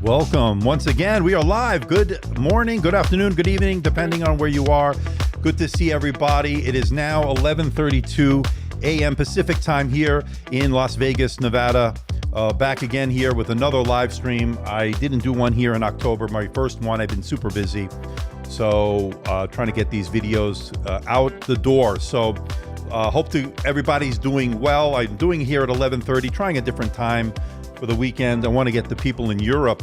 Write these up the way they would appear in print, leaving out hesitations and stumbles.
Welcome once again. We are live. Good morning, good afternoon, good evening, depending on where you are. Good to see everybody. It is now 11:32 a.m. Pacific time here in Las Vegas, Nevada. Back again here with another live stream. I didn't do one here in October, my first one. I've been super busy. So trying to get these videos out the door. So hope everybody's doing well. I'm doing here at 11:30, trying a different time for the weekend. I want to get the people in Europe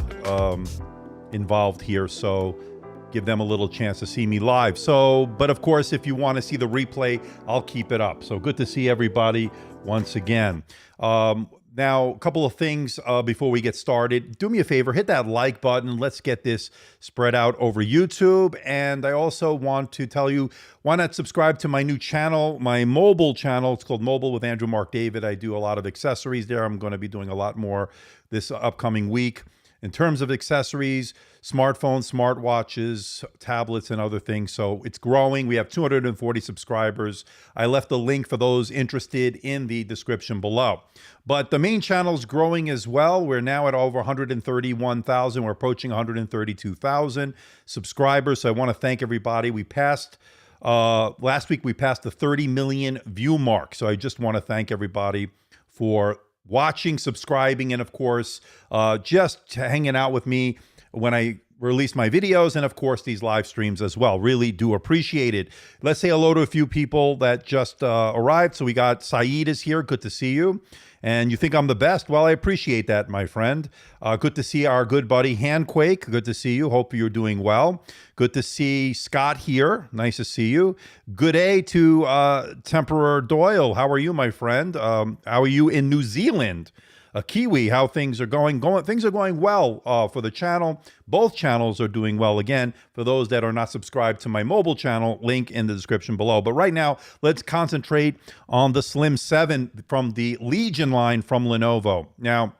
involved here, so give them a little chance to see me live. So, but of course, if you want to see the replay, I'll keep it up. So good to see everybody once again. Now, a couple of things before we get started. Do me a favor, hit that like button. Let's get this spread out over YouTube. And I also want to tell you, why not subscribe to my new channel, my mobile channel. It's called Mobile with Andrew Mark David. I do a lot of accessories there. I'm going to be doing a lot more this upcoming week. In terms of accessories, smartphones, smartwatches, tablets, and other things. So it's growing. We have 240 subscribers. I left a link for those interested in the description below. But the main channel is growing as well. We're now at over 131,000. We're approaching 132,000 subscribers. So I want to thank everybody. We passed, last week we passed the 30 million view mark. So I just want to thank everybody for watching, subscribing, and of course, just hanging out with me when I release my videos, and of course, these live streams as well. Really do appreciate it. Let's say hello to a few people that just arrived. So we got Saeed is here. Good to see you. And you think I'm the best? Well, I appreciate that, my friend. Good to see our good buddy Handquake. Good to see you. Hope you're doing well. Good to see Scott here. Nice to see you. Good day to Temperer Doyle. How are you, my friend? How are you in New Zealand? Kiwi, how things are going? Things are going well for the channel. Both channels are doing well. Again, for those that are not subscribed to my mobile channel, link in the description below. But right now, let's concentrate on the Slim 7 from the Legion line from Lenovo. Now,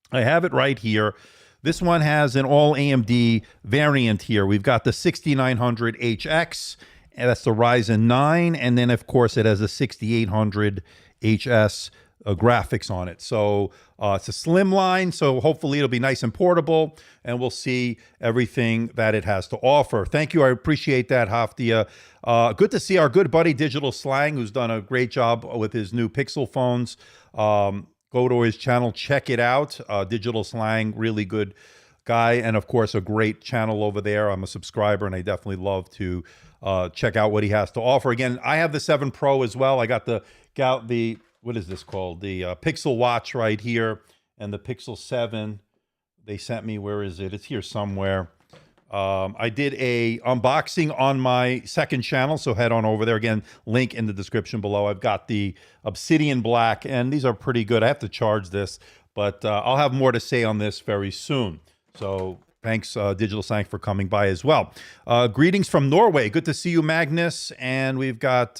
I have it right here. This one has an all AMD variant here. We've got the 6900HX, and that's the Ryzen 9. And then, of course, it has a 6800HS graphics on it. So it's a slim line, so hopefully it'll be nice and portable, and we'll see everything that it has to offer. Thank you. I appreciate that, Haftia. Good to see our good buddy Digital Slang, who's done a great job with his new Pixel phones. Go to his channel, check it out. Digital Slang, really good guy, and of course a great channel over there. I'm a subscriber, and I definitely love to check out what he has to offer. Again, I have the 7 Pro as well. I got the what is this called? The Pixel Watch right here, and the Pixel 7. They sent me, where is it? It's here somewhere. I did a unboxing on my second channel, so head on over there. Again, link in the description below. I've got the Obsidian Black, and these are pretty good. I have to charge this, but I'll have more to say on this very soon. So thanks, Digital Slang, for coming by as well. Greetings from Norway. Good to see you, Magnus. And we've got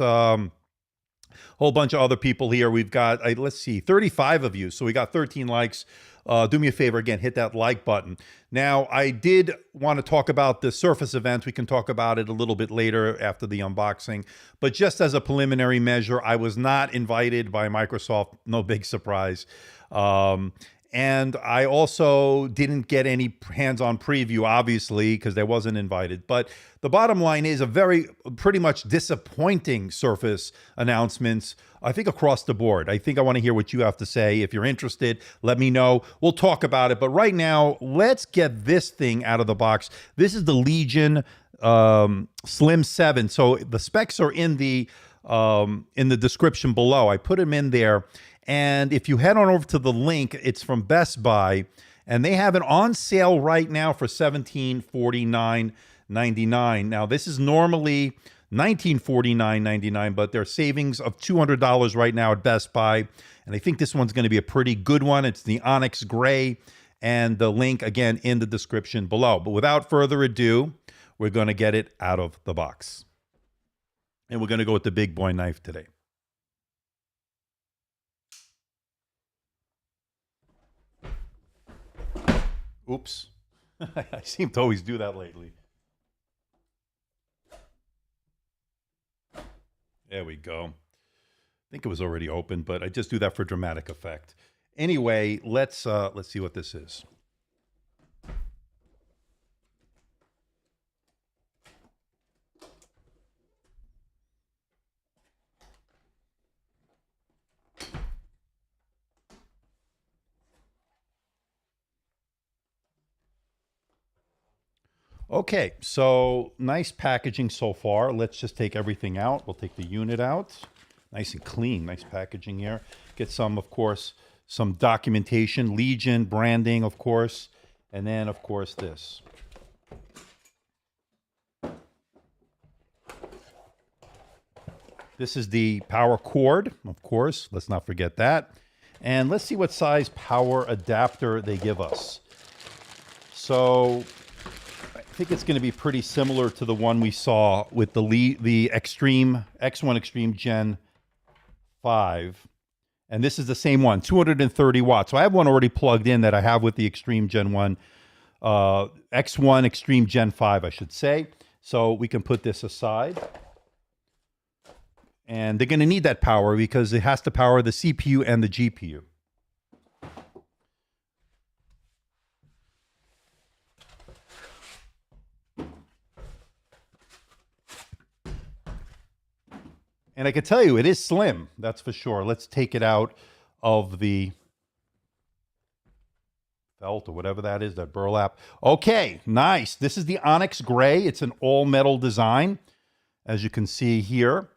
whole bunch of other people here. We've got, let's see, 35 of you. So we got 13 likes. Do me a favor, again, hit that like button. Now, I did want to talk about the Surface event. We can talk about it a little bit later after the unboxing. But just as a preliminary measure, I was not invited by Microsoft. No big surprise. And I also didn't get any hands-on preview, obviously, because I wasn't invited. But the bottom line is pretty much disappointing Surface announcements, I think, across the board. I think I want to hear what you have to say. If you're interested, let me know. We'll talk about it. But right now, let's get this thing out of the box. This is the Legion Slim 7. So the specs are in the description below. I put them in there. And if you head on over to the link, it's from Best Buy, and they have it on sale right now for $1749.99. Now, this is normally $1949.99, but there's savings of $200 right now at Best Buy, and I think this one's going to be a pretty good one. It's the Onyx Gray, and the link, again, in the description below. But without further ado, we're going to get it out of the box. And we're going to go with the big boy knife today. Oops. I seem to always do that lately. There we go. I think it was already open, but I just do that for dramatic effect. Anyway, let's see what this is. Okay, so nice packaging so far. Let's just take everything out. We'll take the unit out. Nice and clean, nice packaging here. Get some, of course, some documentation, Legion, branding, of course. And then, of course, this. This is the power cord, of course. Let's not forget that. And let's see what size power adapter they give us. So I think it's going to be pretty similar to the one we saw with the Extreme X1 Extreme Gen 5. And this is the same one, 230 watts. So I have one already plugged in that I have with the Extreme Gen 1, X1 Extreme Gen 5, I should say. So we can put this aside. And they're going to need that power because it has to power the CPU and the GPU. And I can tell you, it is slim, that's for sure. Let's take it out of the felt or whatever that is, that burlap. Okay, nice. This is the Onyx Gray. It's an all-metal design, as you can see here.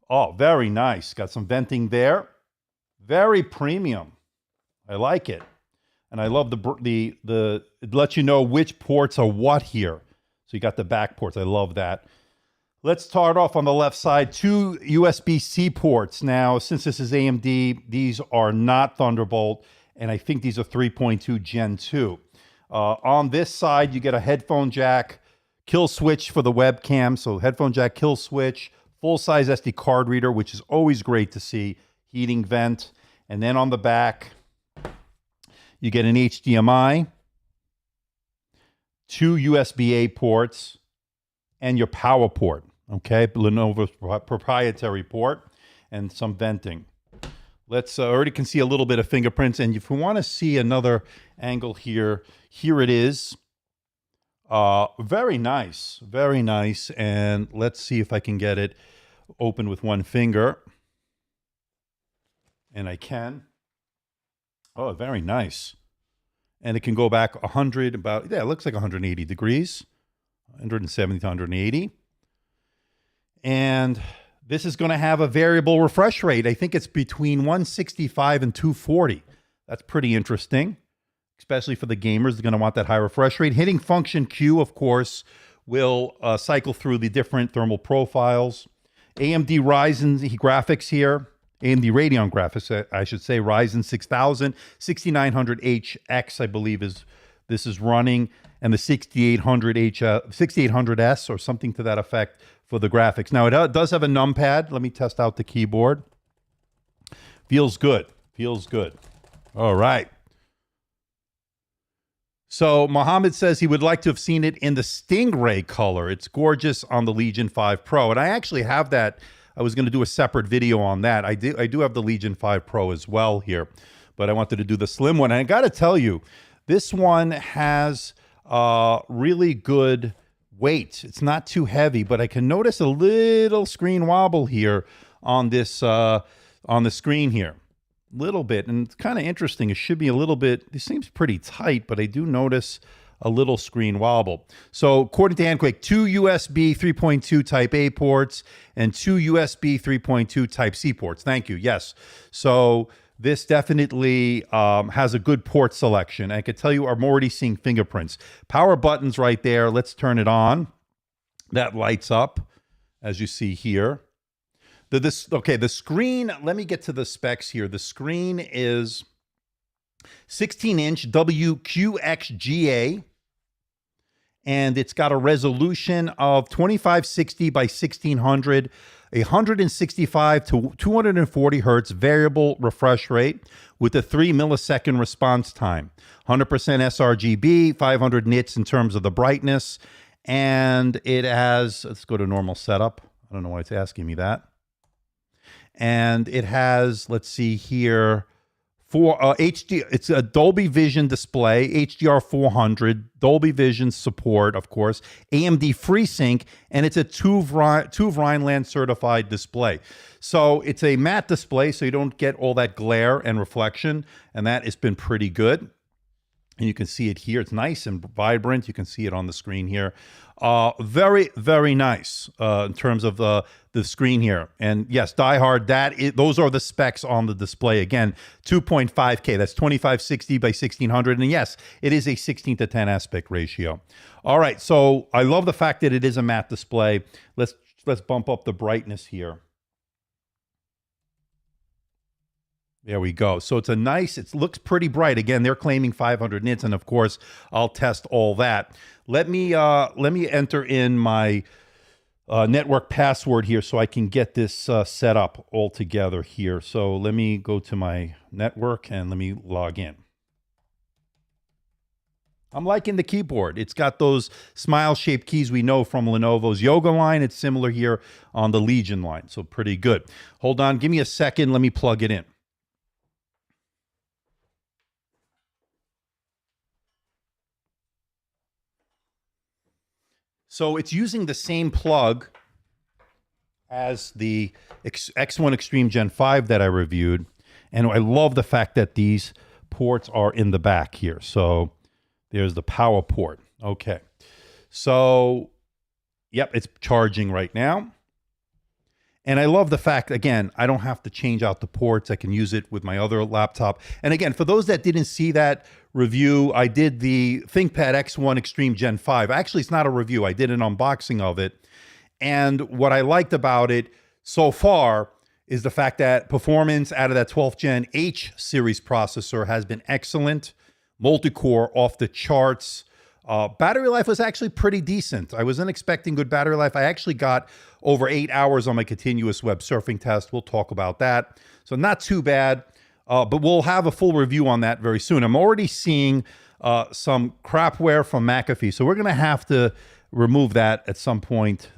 Oh, very nice. Got some venting there. Very premium. I like it. And I love it lets you know which ports are what here. So you got the back ports. I love that. Let's start off on the left side. 2 USB-C ports. Now, since this is AMD, these are not Thunderbolt, and I think these are 3.2 Gen 2. On this side, you get a headphone jack, kill switch for the webcam. So headphone jack, kill switch, full-size SD card reader, which is always great to see, heating vent. And then on the back, you get an HDMI, 2 USB-A ports, and your power port, okay? Lenovo's proprietary port, and some venting. Let's already can see a little bit of fingerprints. And if we want to see another angle here, here it is. Very nice, very nice. And let's see if I can get it open with one finger. And I can. Oh, very nice. And it can go back 100, about, yeah, it looks like 180 degrees, 170 to 180. And this is going to have a variable refresh rate. I think it's between 165 and 240. That's pretty interesting, especially for the gamers. They're going to want that high refresh rate. Hitting function Q, of course, will cycle through the different thermal profiles. AMD Ryzen graphics here. AMD Radeon graphics, I should say. Ryzen 6000, 6900HX, I believe this is running, and the 6800S or something to that effect for the graphics. Now, it does have a numpad. Let me test out the keyboard. Feels good. Feels good. All right. So Mohammed says he would like to have seen it in the Stingray color. It's gorgeous on the Legion 5 Pro. And I actually have that. I was going to do a separate video on that. I do have the Legion 5 Pro as well here, but I wanted to do the slim one. And I got to tell you, this one has really good weight. It's not too heavy, but I can notice a little screen wobble here on this on the screen here. Little bit, and it's kind of interesting. It should be a little bit, this seems pretty tight, but I do notice a little screen wobble. So according to Handquake, 2 USB 3.2 Type A ports and 2 USB 3.2 Type C ports. Thank you. Yes. So this definitely has a good port selection. I can tell you I'm already seeing fingerprints. Power buttons right there. Let's turn it on. That lights up, as you see here. The screen, let me get to the specs here. The screen is 16-inch WQXGA, and it's got a resolution of 2560 by 1600, 165 to 240 hertz variable refresh rate with a 3 millisecond response time, 100% sRGB, 500 nits in terms of the brightness, and it has, let's go to normal setup. I don't know why it's asking me that. And it has, let's see here, for it's a Dolby Vision display, HDR 400, Dolby Vision support, of course, AMD FreeSync, and it's a two Rheinland certified display. So it's a matte display, so you don't get all that glare and reflection, and that has been pretty good. And you can see it here. It's nice and vibrant. You can see it on the screen here. Very, very nice in terms of the screen here. And yes, diehard, those are the specs on the display. Again, 2.5K. That's 2560 by 1600. And yes, it is a 16:10 aspect ratio. All right, so I love the fact that it is a matte display. Let's bump up the brightness here. There we go. So it's a nice, it looks pretty bright. Again, they're claiming 500 nits, and of course, I'll test all that. Let me enter in my network password here so I can get this set up all together here. So let me go to my network and let me log in. I'm liking the keyboard. It's got those smile-shaped keys we know from Lenovo's Yoga line. It's similar here on the Legion line, so pretty good. Hold on, give me a second. Let me plug it in. So it's using the same plug as the X1 Extreme Gen 5 that I reviewed. And I love the fact that these ports are in the back here. So there's the power port. Okay. So, yep, it's charging right now. And I love the fact, again, I don't have to change out the ports. I can use it with my other laptop. And again, for those that didn't see that review, I did the ThinkPad X1 Extreme Gen 5. Actually, it's not a review. I did an unboxing of it. And what I liked about it so far is the fact that performance out of that 12th Gen H series processor has been excellent. Multi-core off the charts. Battery life was actually pretty decent. I wasn't expecting good battery life. I actually got over 8 hours on my continuous web surfing test. We'll talk about that. So not too bad, but we'll have a full review on that very soon. I'm already seeing some crapware from McAfee, so we're going to have to remove that at some point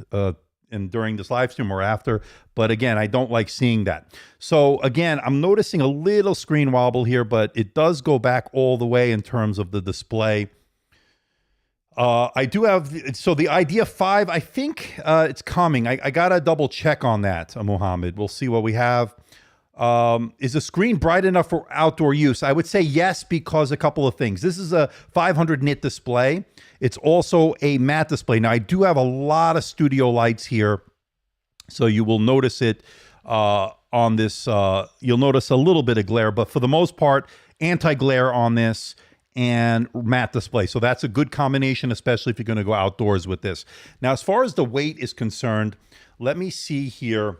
and during this live stream or after. But again, I don't like seeing that. So again, I'm noticing a little screen wobble here, but it does go back all the way in terms of the display. I do have, so the Idea 5, I think it's coming. I got to double check on that, Muhammad. We'll see what we have. Is the screen bright enough for outdoor use? I would say yes, because a couple of things. This is a 500 nit display. It's also a matte display. Now, I do have a lot of studio lights here, so you will notice it on this. You'll notice a little bit of glare, but for the most part, anti-glare on this and matte display. So that's a good combination, especially if you're going to go outdoors with this. Now, as far as the weight is concerned, let me see here.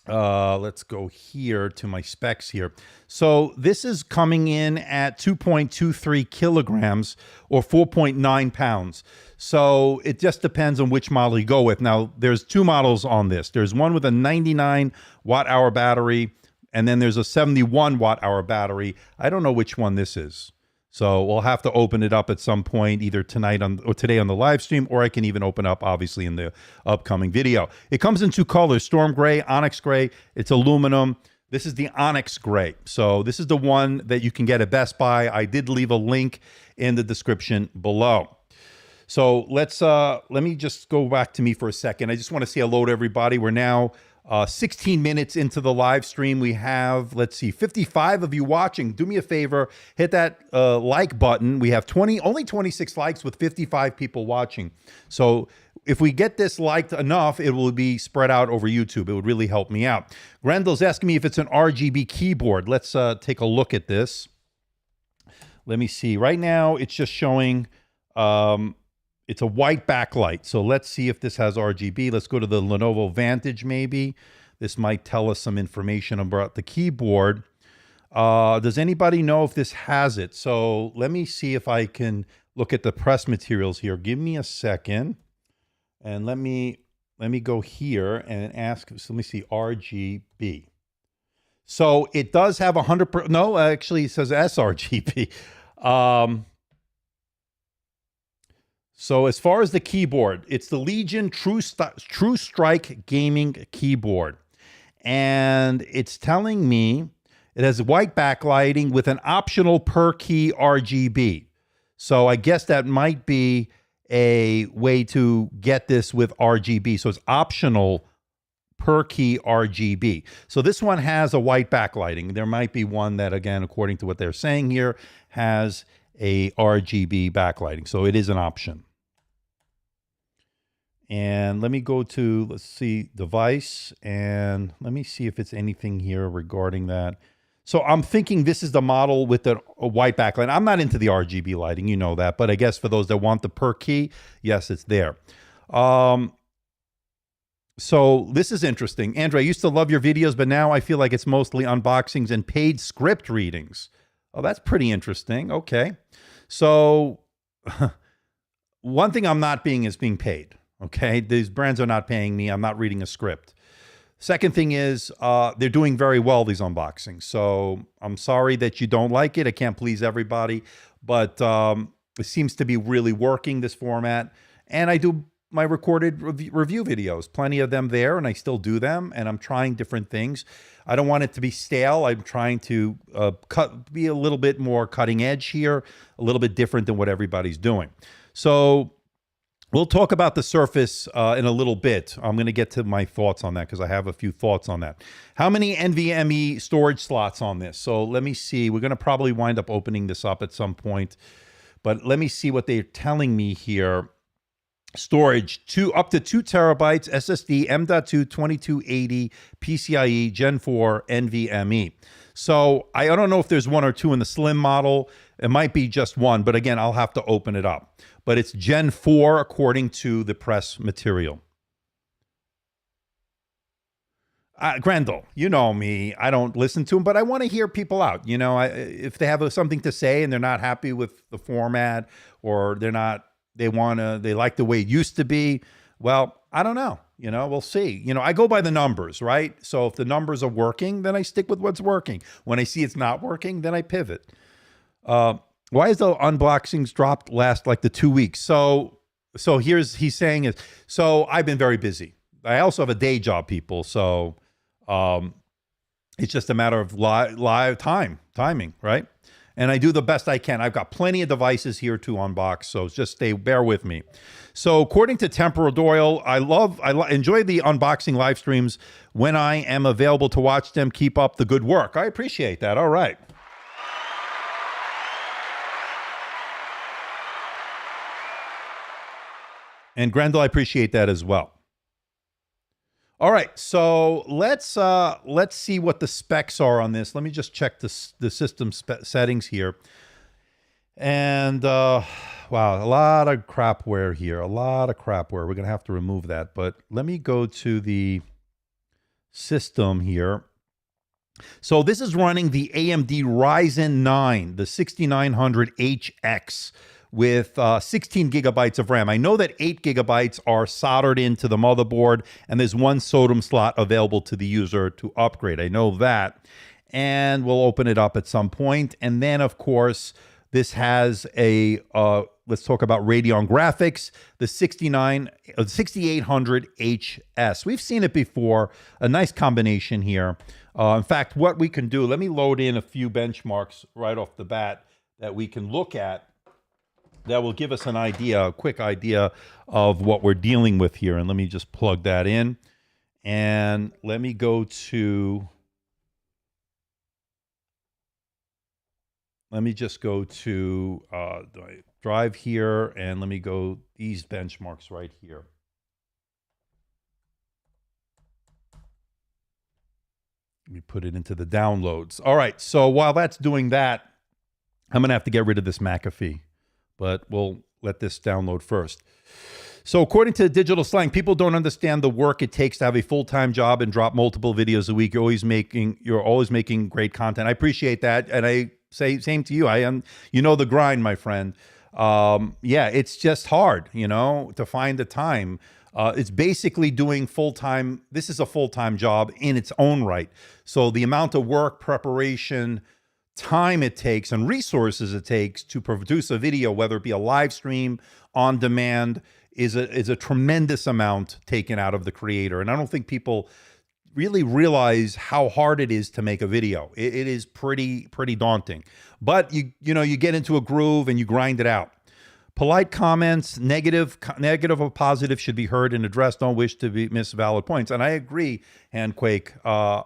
Let's go here to my specs here. So this is coming in at 2.23 kilograms or 4.9 pounds. So it just depends on which model you go with. Now, there's two models on this. There's one with a 99 watt hour battery, and then there's a 71 watt hour battery. I don't know which one this is. So we'll have to open it up at some point, either tonight or today on the live stream, or I can even open up, obviously, in the upcoming video. It comes in two colors, Storm Gray, Onyx Gray. It's aluminum. This is the Onyx Gray. So this is the one that you can get at Best Buy. I did leave a link in the description below. So let me just go back to me for a second. I just want to say hello to everybody. We're now 16 minutes into the live stream. We have, let's see, 55 of you watching. Do me a favor, hit that like button. We have only 26 likes with 55 people watching. So if we get this liked enough, it will be spread out over YouTube. It would really help me out. Grendel's asking me if it's an RGB keyboard. Let's take a look at this. Let me see. Right now, it's just showing it's a white backlight. So let's see if this has RGB. Let's go to the Lenovo Vantage maybe. This might tell us some information about the keyboard. Does anybody know if this has it? So let me see if I can look at the press materials here. Give me a second. And let me go here and ask, so let me see, RGB. So it does have 100%, no, actually it says sRGB. So as far as the keyboard, it's the Legion True Strike Gaming Keyboard. And it's telling me it has white backlighting with an optional per key RGB. So I guess that might be a way to get this with RGB. So it's optional per key RGB. So this one has a white backlighting. There might be one that, again, according to what they're saying here, has a RGB backlighting. So it is an option. And let me go to, let's see, device, and let me see if it's anything here regarding that. So I'm thinking this is the model with a white backlight. I'm not into the RGB lighting, you know that, but I guess for those that want the per key, yes, it's there. So this is interesting. Andrew, I used to love your videos, but now I feel like it's mostly unboxings and paid script readings. Oh, that's pretty interesting. Okay. So one thing I'm not being is being paid. Okay. These brands are not paying me. I'm not reading a script. Second thing is they're doing very well, these unboxings. So I'm sorry that you don't like it. I can't please everybody, but it seems to be really working, this format. And I do my recorded review videos, plenty of them there, and I still do them, and I'm trying different things. I don't want it to be stale. I'm trying to be a little bit more cutting edge here, a little bit different than what everybody's doing. So we'll talk about the Surface in a little bit. I'm going to get to my thoughts on that because I have a few thoughts on that. How many NVMe storage slots on this? So let me see. We're going to probably wind up opening this up at some point, but let me see what they're telling me here. Storage, up to 2 terabytes, SSD, M.2, 2280, PCIe, Gen 4, NVMe. So I don't know if there's one or two in the slim model. It might be just one, but again, I'll have to open it up. But it's Gen 4 according to the press material. Grendel, you know me. I don't listen to them, but I want to hear people out. You know, if they have something to say and they're not happy with the format, or they like the way it used to be. Well, I don't know. You know, we'll see. You know, I go by the numbers, right? So if the numbers are working, then I stick with what's working. When I see it's not working, then I pivot. Why is the unboxings dropped last like the 2 weeks? So he's saying is, so I've been very busy. I also have a day job, people. So it's just a matter of live timing, right? And I do the best I can. I've got plenty of devices here to unbox, so just bear with me. So according to Temporal Doyle, I enjoy the unboxing live streams when I am available to watch them. Keep up the good work. I appreciate that. All right. And Grendel, I appreciate that as well. All right, so let's see what the specs are on this. Let me just check the system settings here. And wow, a lot of crapware here. A lot of crapware. We're gonna have to remove that. But let me go to the system here. So this is running the AMD Ryzen 9, the 6900HX. With 16 gigabytes of RAM. I know that 8 gigabytes are soldered into the motherboard, and there's one SODIMM slot available to the user to upgrade. I know that. And we'll open it up at some point. And then, of course, this has a, let's talk about Radeon graphics, the 6800HS. We've seen it before, a nice combination here. In fact, what we can do, let me load in a few benchmarks right off the bat that we can look at that will give us an idea, a quick idea of what we're dealing with here. And let me just plug that in. And let me go to, let me just go to drive here, and let me go these benchmarks right here. Let me put it into the downloads. All right, so while that's doing that, I'm gonna have to get rid of this McAfee, but we'll let this download first. So according to digital slang, people don't understand the work it takes to have a full-time job and drop multiple videos a week. You're always making great content. I appreciate that. And I say same to you. You know the grind, my friend. Yeah, it's just hard, you know, to find the time. It's basically doing full-time. This is a full-time job in its own right. So the amount of work, preparation, time it takes and resources it takes to produce a video, whether it be a live stream, on demand, is a tremendous amount taken out of the creator. And I don't think people really realize how hard it is to make a video. It is pretty daunting. But you get into a groove and you grind it out. Polite comments, negative or positive, should be heard and addressed. Don't wish to miss valid points. And I agree, Handquake.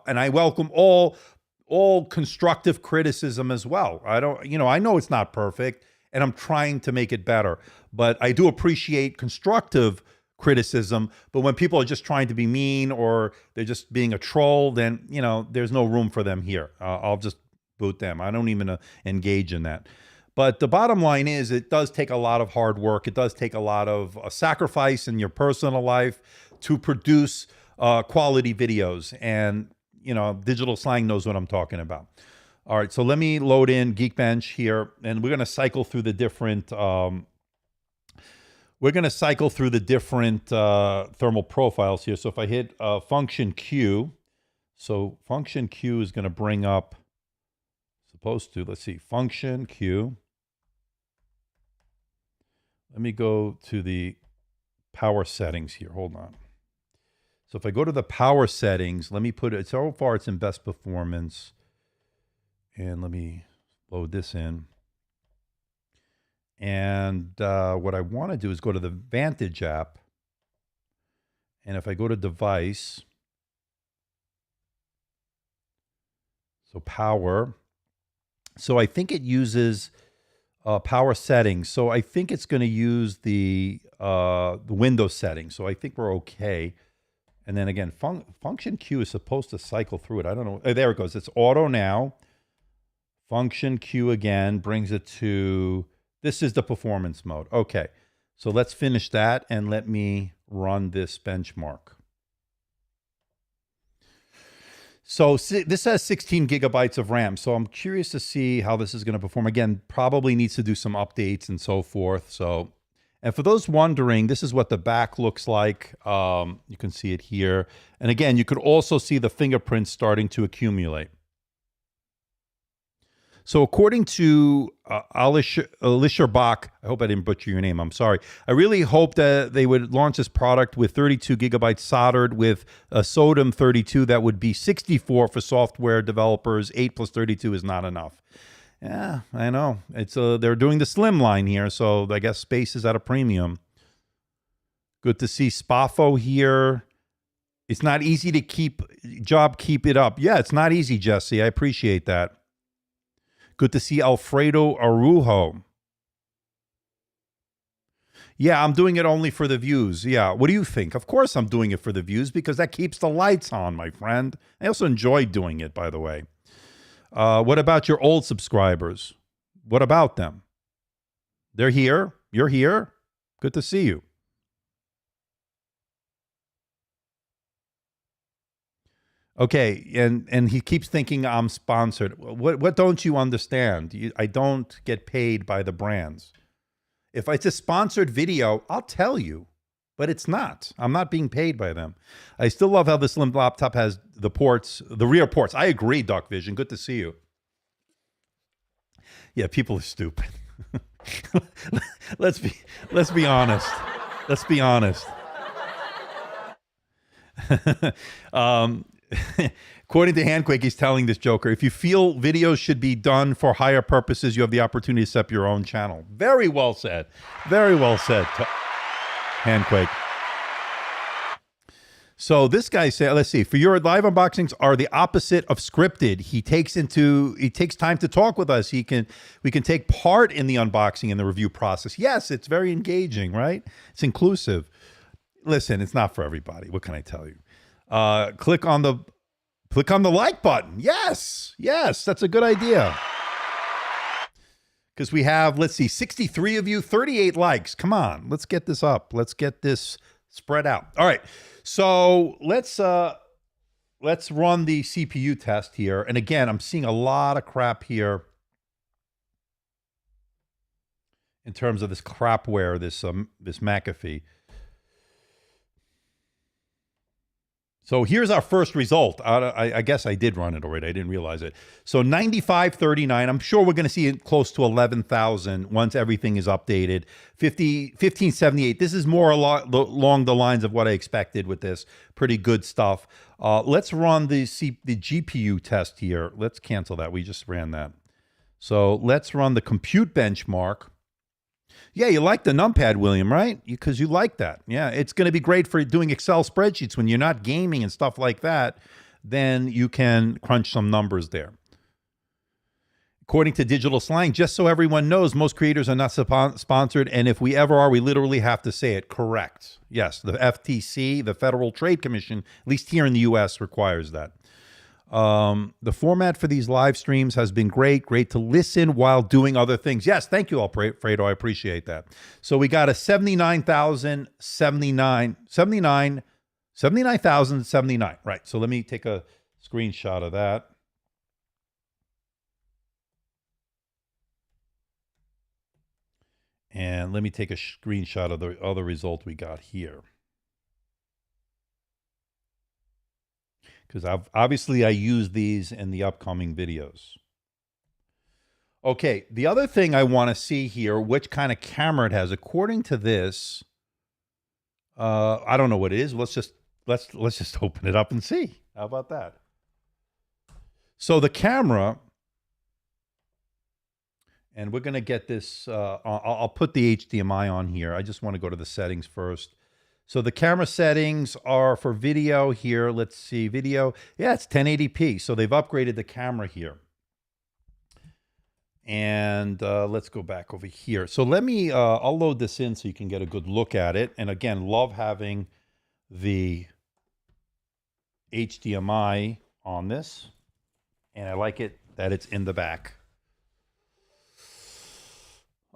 And I welcome all constructive criticism as well. I know it's not perfect, and I'm trying to make it better, but I do appreciate constructive criticism. But when people are just trying to be mean or they're just being a troll, then, there's no room for them here. I'll just boot them. I don't even engage in that. But the bottom line is, it does take a lot of hard work. It does take a lot of sacrifice in your personal life to produce quality videos. And digital slang knows what I'm talking about. All right, so let me load in Geekbench here, and we're going to cycle through the different. Thermal profiles here. So if I hit function Q, so function Q is going to bring up. Let's see, function Q. Let me go to the power settings here. Hold on. So if I go to the power settings, let me put it, so far it's in best performance. And let me load this in. And what I want to do is go to the Vantage app. And if I go to device, so power, so I think it uses power settings. So I think it's going to use the Windows settings. So I think we're okay. And then again, function Q is supposed to cycle through it. I don't know. Oh, there it goes. It's auto now. Function Q again brings it to, this is the performance mode. Okay. So let's finish that and let me run this benchmark. So this has 16 gigabytes of RAM. So I'm curious to see how this is going to perform. Again, probably needs to do some updates and so forth. So, and for those wondering, this is what the back looks like. You can see it here. And again, you could also see the fingerprints starting to accumulate. So according to Alicia Bach, I hope I didn't butcher your name, I'm sorry. I really hope that they would launch this product with 32 gigabytes soldered with a SODIMM 32. That would be 64 for software developers. 8 plus 32 is not enough. Yeah, I know. It's they're doing the slim line here, so I guess space is at a premium. Good to see Spafo here. It's not easy to keep it up. Yeah, it's not easy, Jesse. I appreciate that. Good to see Alfredo Arujo. Yeah, I'm doing it only for the views. Yeah, what do you think? Of course I'm doing it for the views because that keeps the lights on, my friend. I also enjoy doing it, by the way. What about your old subscribers? What about them? They're here. You're here. Good to see you. Okay, and he keeps thinking I'm sponsored. What don't you understand? I don't get paid by the brands. If it's a sponsored video, I'll tell you, but it's not. I'm not being paid by them. I still love how the slim laptop has the ports, the rear ports. I agree, Doc Vision. Good to see you. Yeah, people are stupid. Let's be honest. Let's be honest. According to Handquake, he's telling this joker, if you feel videos should be done for higher purposes, you have the opportunity to set up your own channel. Very well said. Very well said, Handquake. So this guy said, let's see, for your live unboxings are the opposite of scripted. He takes time to talk with us. We can take part in the unboxing and the review process. Yes, it's very engaging, right? It's inclusive. Listen, it's not for everybody. What can I tell you? Click on the like button. Yes, that's a good idea. Because we have, let's see, 63 of you, 38 likes. Come on, let's get this up. Let's get this spread out. All right, so let's run the CPU test here. And again, I'm seeing a lot of crap here in terms of this crapware, this McAfee. So here's our first result. I guess I did run it already. I didn't realize it. So 9539. I'm sure we're going to see it close to 11,000 once everything is updated. 1578. This is more along the lines of what I expected with this. Pretty good stuff. Let's run the GPU test here. Let's cancel that. We just ran that. So let's run the compute benchmark. Yeah, you like the numpad, William, right? Because you like that. Yeah, it's going to be great for doing Excel spreadsheets when you're not gaming and stuff like that. Then you can crunch some numbers there. According to Digital Slang, just so everyone knows, most creators are not sponsored, and if we ever are, we literally have to say it. Correct. Yes, the FTC, the Federal Trade Commission, at least here in the U.S., requires that. The format for these live streams has been great to listen while doing other things. Yes, thank you, Alfredo. I appreciate that. So we got a 79,079. Right. So let me take a screenshot of that. And let me take a screenshot of the other result we got here. Because obviously I use these in the upcoming videos. Okay, the other thing I want to see here, which kind of camera it has. According to this, I don't know what it is. Let's just open it up and see. How about that? So the camera, and we're going to get this. I'll put the HDMI on here. I just want to go to the settings first. So the camera settings are for video here. Let's see, video. Yeah, it's 1080p. So they've upgraded the camera here. And let's go back over here. So let me, I'll load this in so you can get a good look at it. And again, love having the HDMI on this. And I like it that it's in the back.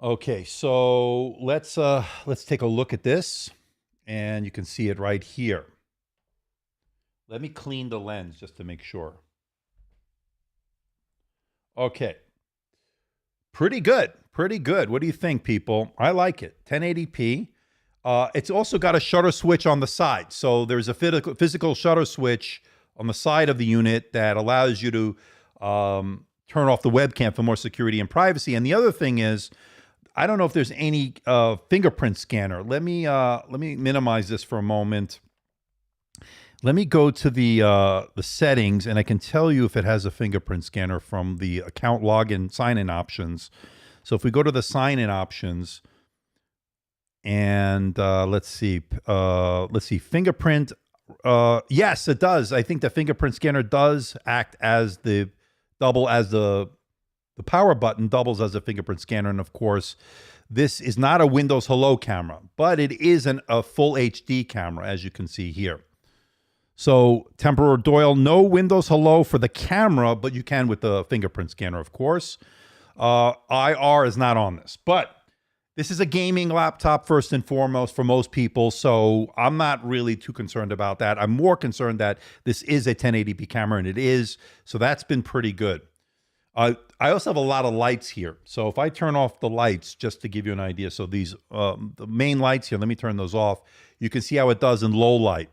Okay, so let's take a look at this. And you can see it right here. Let me clean the lens just to make sure. Okay. Pretty good. Pretty good. What do you think, people? I like it. 1080p. It's also got a shutter switch on the side. So there's a physical shutter switch on the side of the unit that allows you to turn off the webcam for more security and privacy. And the other thing is, I don't know if there's any fingerprint scanner. Let me minimize this for a moment. Let me go to the settings, and I can tell you if it has a fingerprint scanner from the account login sign-in options. So if we go to the sign-in options, and let's see, fingerprint. Yes, it does. I think the fingerprint scanner does act as the power button doubles as a fingerprint scanner. And of course, this is not a Windows Hello camera, but it is a full HD camera, as you can see here. So Temperer Doyle, no Windows Hello for the camera, but you can with the fingerprint scanner, of course. IR is not on this, but this is a gaming laptop first and foremost for most people, so I'm not really too concerned about that. I'm more concerned that this is a 1080p camera, and it is, so that's been pretty good. I also have a lot of lights here, so if I turn off the lights, just to give you an idea, so these the main lights here, let me turn those off. You can see how it does in low light.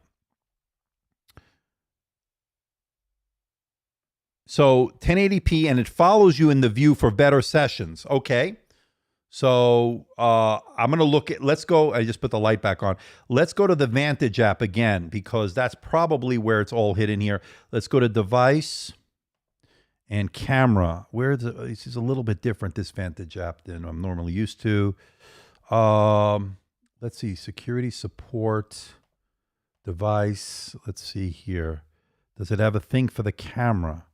So 1080p, and it follows you in the view for better sessions. Okay. So I'm going to look at, let's go, I just put the light back on. Let's go to the Vantage app again, because that's probably where it's all hidden here. Let's go to device and camera. This is a little bit different, this Vantage app, than I'm normally used to. Let's see, security support, device. Let's see here. Does it have a thing for the camera?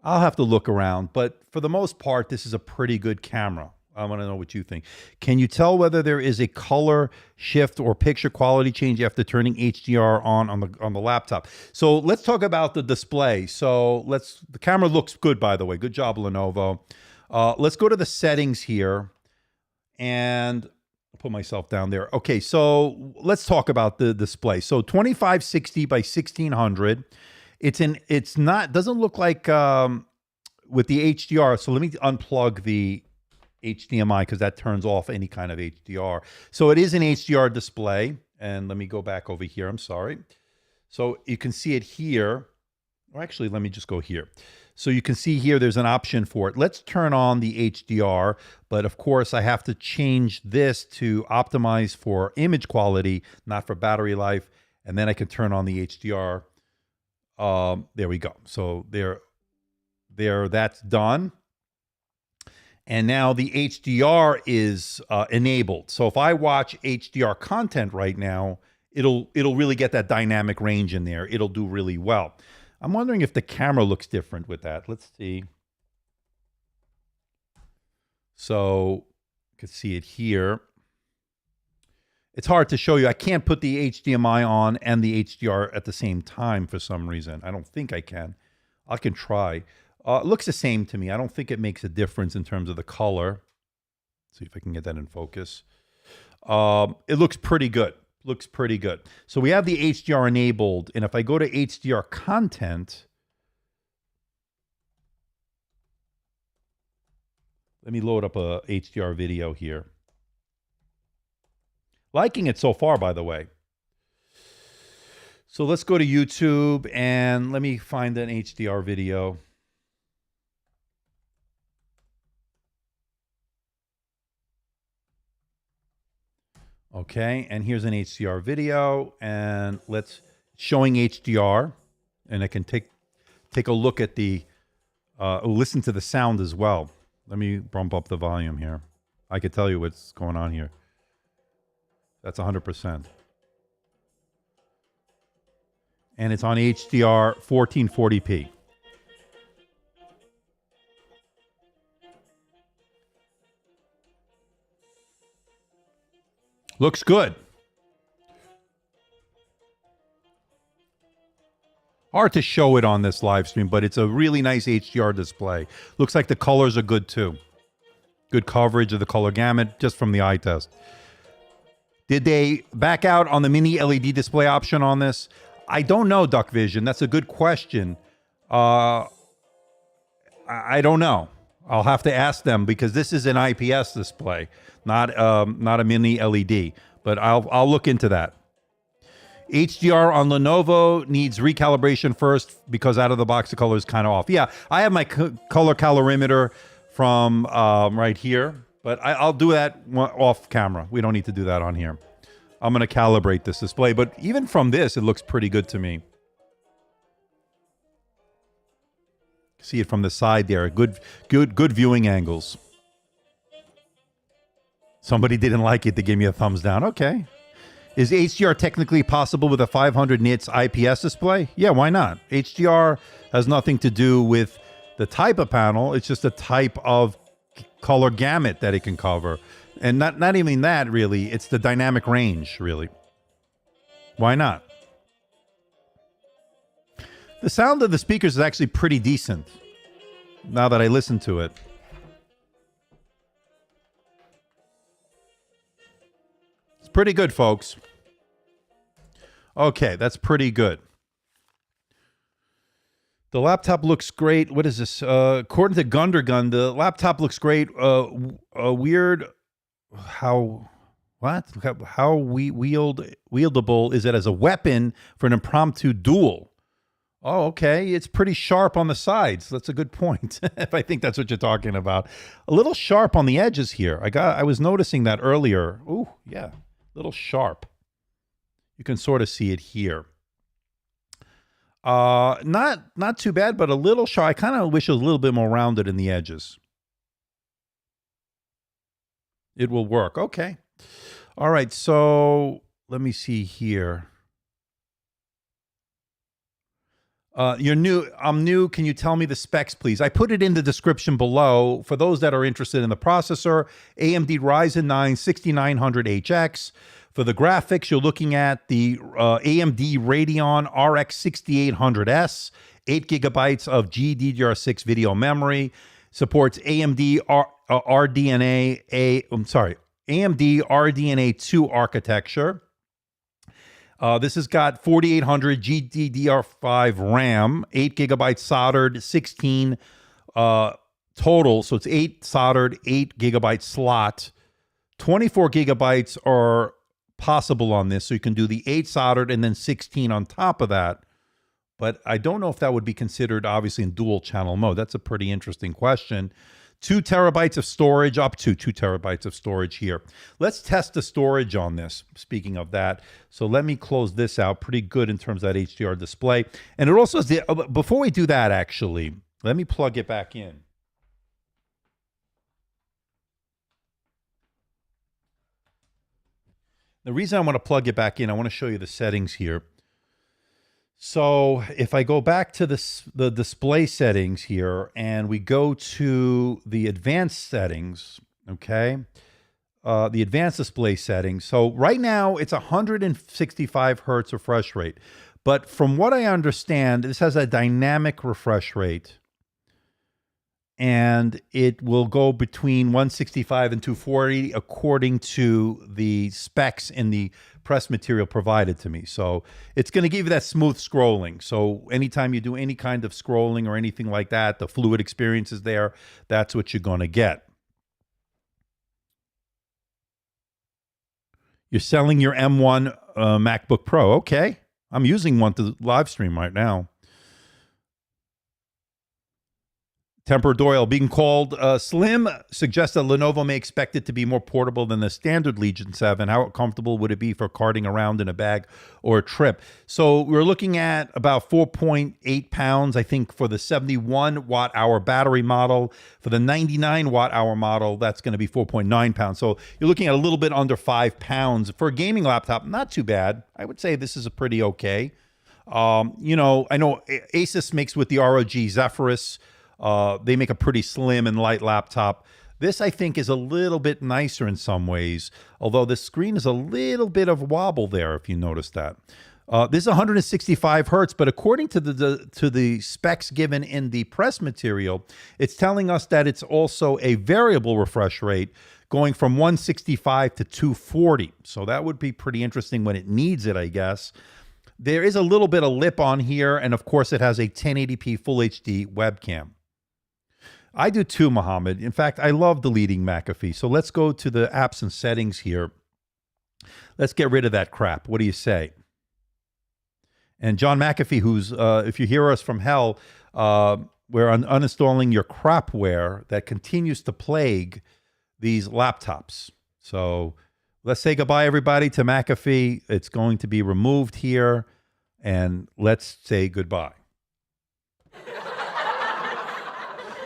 I'll have to look around, but for the most part, this is a pretty good camera. I want to know what you think. Can you tell whether there is a color shift or picture quality change after turning HDR on the laptop? So let's talk about the display. So the camera looks good, by the way. Good job, Lenovo. Let's go to the settings here, and I'll put myself down there. Okay, so let's talk about the display. So 2560 by 1600. Doesn't look like with the HDR. So let me unplug the HDMI, because that turns off any kind of HDR. So it is an HDR display. And let me go back over here. I'm sorry. So you can see it here. Or actually, let me just go here. So you can see here, there's an option for it. Let's turn on the HDR. But of course, I have to change this to optimize for image quality, not for battery life. And then I can turn on the HDR. There we go. So that's done. And now the HDR is enabled. So if I watch HDR content right now, it'll really get that dynamic range in there. It'll do really well. I'm wondering if the camera looks different with that. Let's see. So you can see it here. It's hard to show you. I can't put the HDMI on and the HDR at the same time for some reason. I don't think I can. I can try. It looks the same to me. I don't think it makes a difference in terms of the color. Let's see if I can get that in focus. It looks pretty good. Looks pretty good. So we have the HDR enabled. And if I go to HDR content, let me load up a HDR video here. Liking it so far, by the way. So let's go to YouTube and let me find an HDR video. Okay, and here's an HDR video, and showing HDR, and I can take a look at listen to the sound as well. Let me bump up the volume here. I could tell you what's going on here. That's 100%. And it's on HDR 1440p. Looks good. Hard to show it on this live stream, but it's a really nice HDR display. Looks like the colors are good too. Good coverage of the color gamut just from the eye test. Did they back out on the mini LED display option on this? I don't know, Duck Vision. That's a good question. I don't know. I'll have to ask them, because this is an IPS display, not a mini LED. But I'll look into that. HDR on Lenovo needs recalibration first because out of the box the color is kind of off. Yeah, I have my color calorimeter from right here, but I'll do that off camera. We don't need to do that on here. I'm going to calibrate this display, but even from this, it looks pretty good to me. See it from the side there. Good viewing angles. Somebody didn't like it. They gave me a thumbs down. Okay. Is HDR technically possible with a 500 nits IPS display? Yeah, why not? HDR has nothing to do with the type of panel. It's just a type of color gamut that it can cover. And not even that, really. It's the dynamic range, really. Why not? The sound of the speakers is actually pretty decent now that I listen to it. It's pretty good, folks. Okay, that's pretty good. The laptop looks great. What is this? According to Gundergun, the laptop looks great. Weird how wieldable is it as a weapon for an impromptu duel? Oh, okay. It's pretty sharp on the sides. That's a good point. If I think that's what you're talking about. A little sharp on the edges here. I was noticing that earlier. Ooh, yeah. A little sharp. You can sort of see it here. Not too bad, but a little sharp. I kind of wish it was a little bit more rounded in the edges. It will work. Okay. All right. So let me see here. You're new. I'm new. Can you tell me the specs, please? I put it in the description below. For those that are interested in the processor, AMD Ryzen 9 6900HX. For the graphics, you're looking at the AMD Radeon RX 6800S, 8 gigabytes of GDDR6 video memory. Supports AMD RDNA AMD RDNA 2 architecture. This has got 4800 GDDR5 RAM, 8 gigabytes soldered, 16 total. So it's 8 soldered, 8 gigabyte slot. 24 gigabytes are possible on this. So you can do the 8 soldered and then 16 on top of that. But I don't know if that would be considered obviously in dual channel mode. That's a pretty interesting question. 2 terabytes of storage, up to 2 terabytes of storage here. Let's test the storage on this, speaking of that. So let me close this out. Pretty good in terms of that HDR display. And it also is, before we do that actually, let me plug it back in. The reason I want to plug it back in, I want to show you the settings here. So if I go back to the display settings here and we go to the advanced settings, okay, the advanced display settings. So right now it's 165 hertz refresh rate. But from what I understand, this has a dynamic refresh rate. And it will go between 165 and 240 according to the specs in the press material provided to me. So it's going to give you that smooth scrolling. So anytime you do any kind of scrolling or anything like that, the fluid experience is there. That's what you're going to get. You're selling your M1 MacBook Pro. Okay. I'm using one to live stream right now. Temper Doyle, being called slim, suggests that Lenovo may expect it to be more portable than the standard Legion 7. How comfortable would it be for carting around in a bag or a trip? So we're looking at about 4.8 pounds, I think, for the 71 watt-hour battery model. For the 99 watt-hour model, that's going to be 4.9 pounds. So you're looking at a little bit under 5 pounds. For a gaming laptop, not too bad. I would say this is a pretty okay. You know, I know Asus makes with the ROG Zephyrus. They make a pretty slim and light laptop. This, I think, is a little bit nicer in some ways, although the screen is a little bit of wobble there, if you notice that. This is 165 hertz, but according to the specs given in the press material, it's telling us that it's also a variable refresh rate going from 165 to 240. So that would be pretty interesting when it needs it, I guess. There is a little bit of lip on here, and of course, it has a 1080p Full HD webcam. I do too, Mohammed. In fact, I love deleting McAfee. So let's go to the apps and settings here. Let's get rid of that crap. What do you say? And John McAfee, who's, if you hear us from hell, we're uninstalling your crapware that continues to plague these laptops. So let's say goodbye, everybody, to McAfee. It's going to be removed here, and let's say goodbye.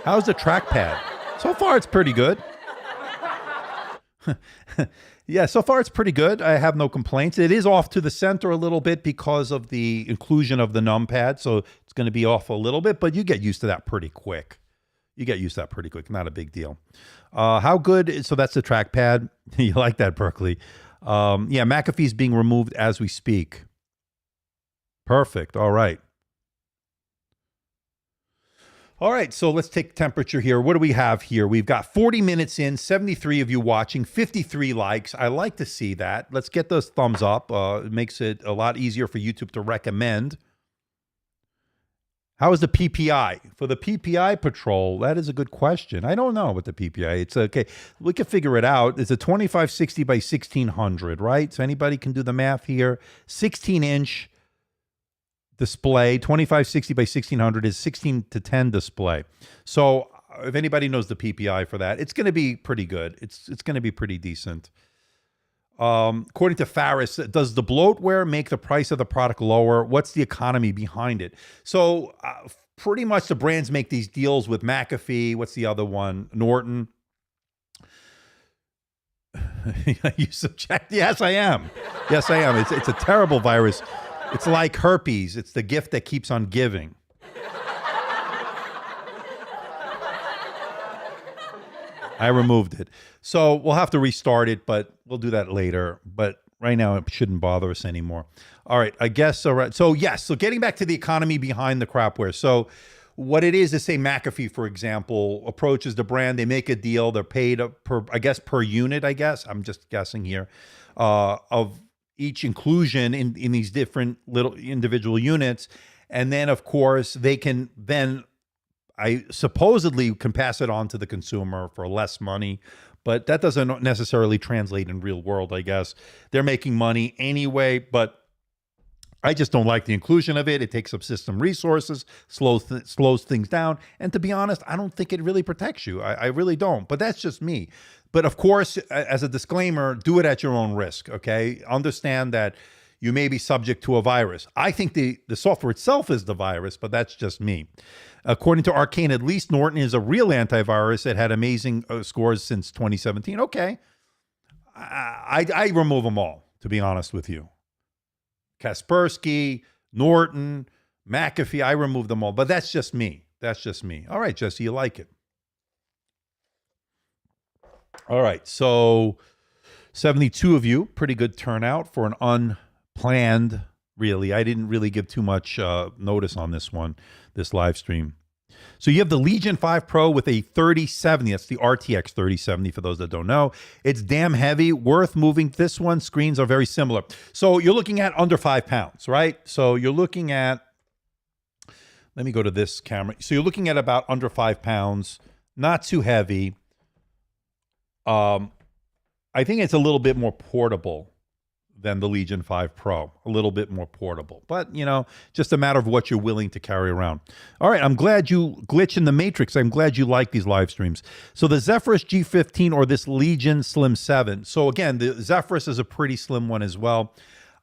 How's the trackpad? So far, it's pretty good. Yeah, so far it's pretty good. I have no complaints. It is off to the center a little bit because of the inclusion of the numpad, so it's going to be off a little bit, but you get used to that pretty quick. Not a big deal. How good? So that's the trackpad. You like that, Berkeley? Yeah, McAfee's being removed as we speak. Perfect. All right. All right, so let's take temperature here. What do we have here? We've got 40 minutes in, 73 of you watching, 53 likes. I like to see that. Let's get those thumbs up. It makes it a lot easier for YouTube to recommend. How is the PPI? For the PPI patrol, that is a good question. I don't know what the PPI. It's okay. We can figure it out. It's a 2560 by 1600, right? So anybody can do the math here. 16-inch display, 2560 by 1600 is 16:10 display. So if anybody knows the PPI for that, it's going to be pretty good. It's going to be pretty decent. According to Faris, does the bloatware make the price of the product lower? What's the economy behind it? So pretty much the brands make these deals with McAfee. What's the other one? Norton. You subject? Yes, I am. Yes, I am. It's a terrible virus. It's like herpes. It's the gift that keeps on giving. I removed it. So we'll have to restart it, but we'll do that later. But right now, it shouldn't bother us anymore. All right, I guess. All right. So yes, so getting back to the economy behind the crapware. So what it is say McAfee, for example, approaches the brand. They make a deal. They're paid per unit, I guess. I'm just guessing here, of each inclusion in these different little individual units. And then, of course, they can then, I supposedly can pass it on to the consumer for less money, but that doesn't necessarily translate in real world, I guess. They're making money anyway, but I just don't like the inclusion of it. It takes up system resources, slows things down. And to be honest, I don't think it really protects you. I really don't, but that's just me. But of course, as a disclaimer, do it at your own risk, okay? Understand that you may be subject to a virus. I think the software itself is the virus, but that's just me. According to Arcane, at least Norton is a real antivirus that had amazing scores since 2017. Okay. I remove them all, to be honest with you. Kaspersky, Norton, McAfee, I remove them all, but that's just me. That's just me. All right, Jesse, you like it. All right, so 72 of you, pretty good turnout for an unplanned, really. I didn't really give too much notice on this one, this live stream. So you have the Legion 5 Pro with a 3070. That's the RTX 3070 for those that don't know. It's damn heavy, worth moving. This one, screens are very similar. So you're looking at under 5 pounds, right? So you're looking at, let me go to this camera. So you're looking at about under 5 pounds, not too heavy. I think it's a little bit more portable than the Legion 5 Pro, a little bit more portable, but you know, just a matter of what you're willing to carry around. All right, I'm glad you glitch in the matrix. I'm glad you like these live streams. So the Zephyrus G15 or this Legion Slim 7. So again, the Zephyrus is a pretty slim one as well.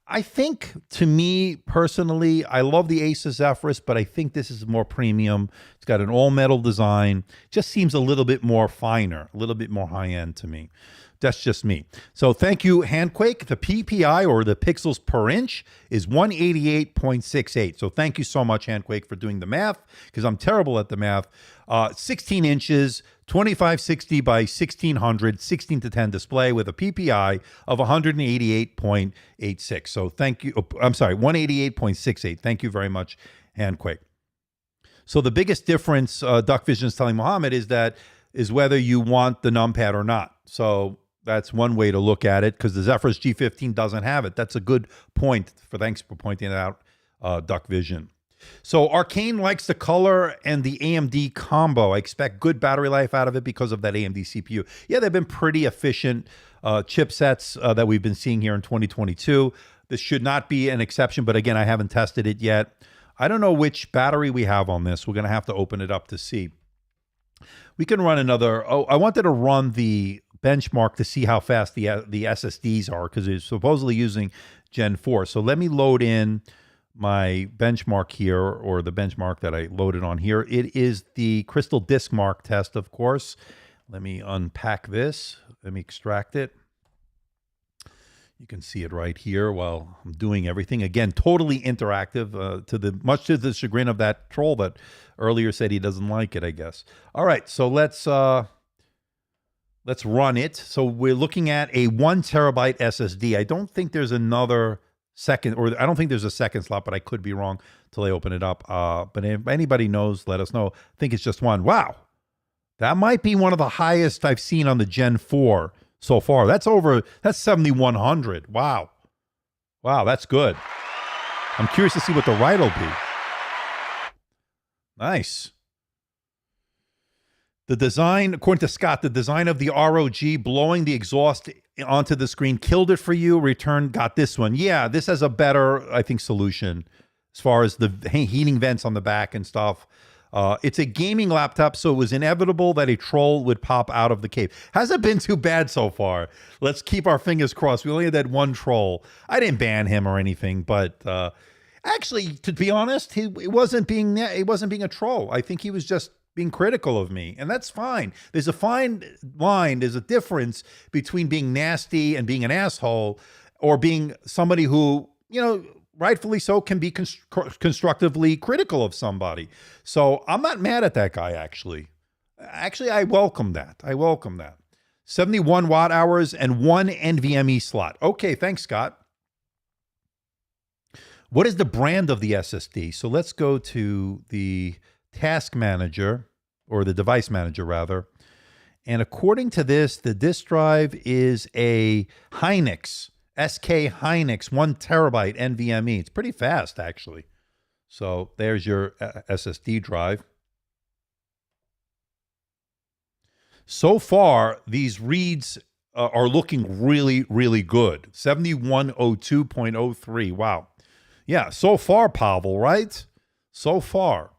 I think, to me personally, I love the Asus Zephyrus, but I think this is more premium. It's got an all-metal design. Just seems a little bit more finer, a little bit more high-end to me. That's just me. So thank you, Handquake. The PPI, or the pixels per inch, is 188.68. So thank you so much, Handquake, for doing the math, because I'm terrible at the math. 16 inches, 2560 by 1600, 16:10 display with a PPI of 188.86. So thank you. I'm sorry, 188.68. Thank you very much, Handquake. So the biggest difference, Duck Vision is telling Mohammed, is whether you want the numpad or not. So that's one way to look at it, because the Zephyrus G15 doesn't have it. That's a good point. Thanks for pointing it out, Duck Vision. So Arcane likes the color and the AMD combo. I expect good battery life out of it because of that AMD CPU. Yeah, they've been pretty efficient chipsets that we've been seeing here in 2022. This should not be an exception, but again, I haven't tested it yet. I don't know which battery we have on this. We're going to have to open it up to see. We can run another. Oh, I wanted to run the benchmark to see how fast the SSDs are, because it's supposedly using Gen 4. So let me load in my benchmark here, or the benchmark that I loaded on here. It is the Crystal Disk Mark test, of course. Let me unpack this. Let me extract it. You can see it right here while I'm doing everything. Again, totally interactive, much to the chagrin of that troll that earlier said he doesn't like it, I guess. All right, so let's run it. So we're looking at a 1 terabyte SSD. I don't think there's another second, or I don't think there's a second slot, but I could be wrong till I open it up. But if anybody knows, let us know. I think it's just one. Wow, that might be one of the highest I've seen on the Gen 4 so far. That's 7,100. Wow. Wow, that's good. I'm curious to see what the write will be. Nice. The design, according to Scott, the design of the ROG blowing the exhaust onto the screen killed it for you. Return got this one. Yeah, this has a better, I think, solution as far as the heating vents on the back and stuff. It's a gaming laptop, so it was inevitable that a troll would pop out of the cave. Hasn't been too bad so far. Let's keep our fingers crossed. We only had that one troll. I didn't ban him or anything, but actually, to be honest, it wasn't being a troll. I think he was just being critical of me, and that's fine. There's a fine line. There's a difference between being nasty and being an asshole, or being somebody who, rightfully so, can be constructively critical of somebody. So I'm not mad at that guy, actually. Actually, I welcome that. 71 watt hours and 1 NVMe slot. Okay, thanks, Scott. What is the brand of the SSD? So let's go to the task manager, or the device manager, rather. And according to this, the disk drive is a Hynix. SK Hynix 1 terabyte NVMe. It's pretty fast, actually. So there's your SSD drive. So far, these reads are looking really, really good. 7102.03. Wow. Yeah, so far, Pavel, right? So far.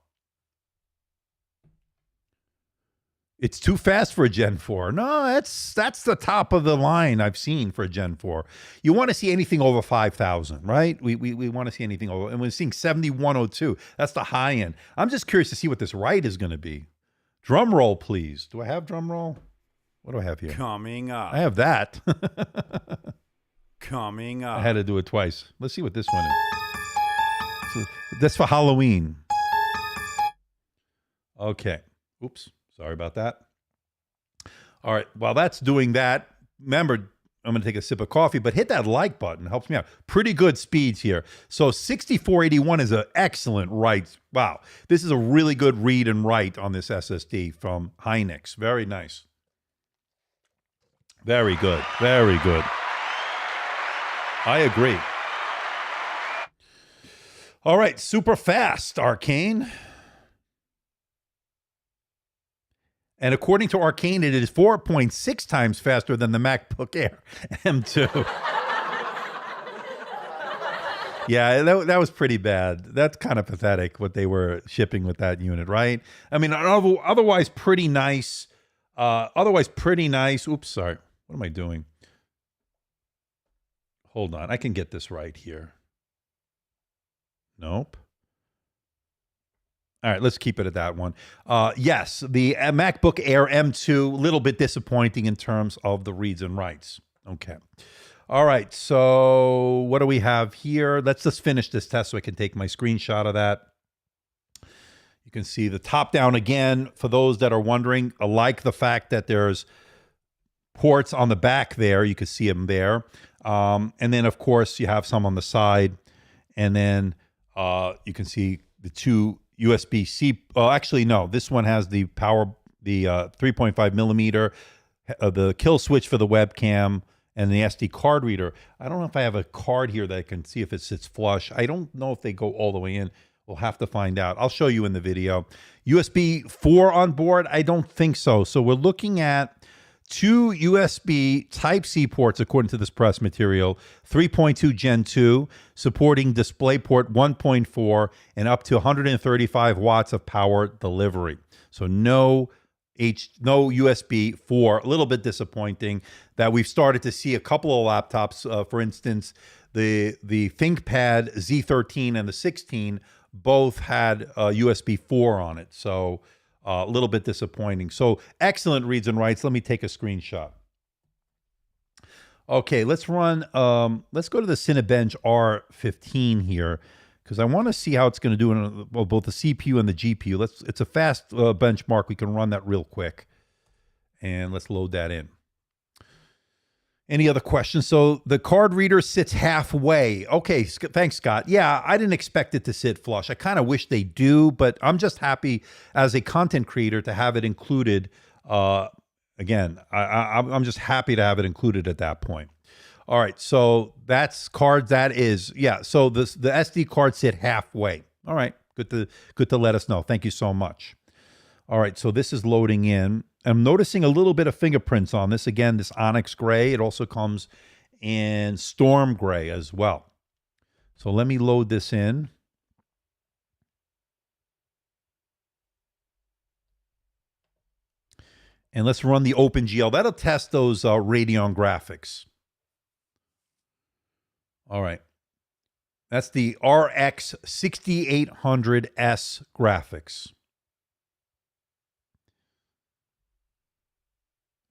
It's too fast for a Gen 4. No, that's the top of the line I've seen for a Gen 4. You want to see anything over 5,000, right? We want to see anything over, and we're seeing 7102. That's the high end. I'm just curious to see what this write is going to be. Drum roll, please. Do I have drum roll? What do I have here? Coming up. I have that. Coming up. I had to do it twice. Let's see what this one is. So that's for Halloween. Okay. Oops. Sorry about that. All right. While that's doing that, remember, I'm going to take a sip of coffee, but hit that like button. It helps me out. Pretty good speeds here. So 6481 is an excellent write. Wow. This is a really good read and write on this SSD from Hynix. Very nice. Very good. Very good. I agree. All right. Super fast, Arcane. And according to Arcane, it is 4.6 times faster than the MacBook Air M2. Yeah, that was pretty bad. That's kind of pathetic what they were shipping with that unit, right? I mean, otherwise pretty nice. Oops, sorry. What am I doing? Hold on. I can get this right here. Nope. All right, let's keep it at that one. Yes, the MacBook Air M2, a little bit disappointing in terms of the reads and writes. Okay. All right, so what do we have here? Let's just finish this test so I can take my screenshot of that. You can see the top down again. For those that are wondering, I like the fact that there's ports on the back there. You can see them there. And then, of course, you have some on the side. And then you can see the two USB-C. Oh, actually, no. This one has the power, the 3.5 millimeter, the kill switch for the webcam, and the SD card reader. I don't know if I have a card here that I can see if it sits flush. I don't know if they go all the way in. We'll have to find out. I'll show you in the video. USB 4 on board? I don't think so. So we're looking at 2 USB Type-C ports, according to this press material, 3.2 Gen 2, supporting DisplayPort 1.4 and up to 135 watts of power delivery. So no USB 4. A little bit disappointing that we've started to see a couple of laptops, for instance, the ThinkPad Z13 and the 16 both had USB 4 on it. So a little bit disappointing. So excellent reads and writes. Let me take a screenshot. Okay, let's run, let's go to the Cinebench R15 here, because I want to see how it's going to do in both the CPU and the GPU. It's a fast benchmark. We can run that real quick. And let's load that in. Any other questions? So the card reader sits halfway. Okay, thanks, Scott. Yeah, I didn't expect it to sit flush. I kind of wish they do, but I'm just happy as a content creator to have it included. Again, I'm just happy to have it included at that point. All right, so that's cards. That is, yeah. So the SD cards sit halfway. All right, good to let us know. Thank you so much. All right, so this is loading in. I'm noticing a little bit of fingerprints on this. Again, this onyx gray. It also comes in storm gray as well. So let me load this in. And let's run the OpenGL. That'll test those Radeon graphics. All right. That's the RX 6800S graphics.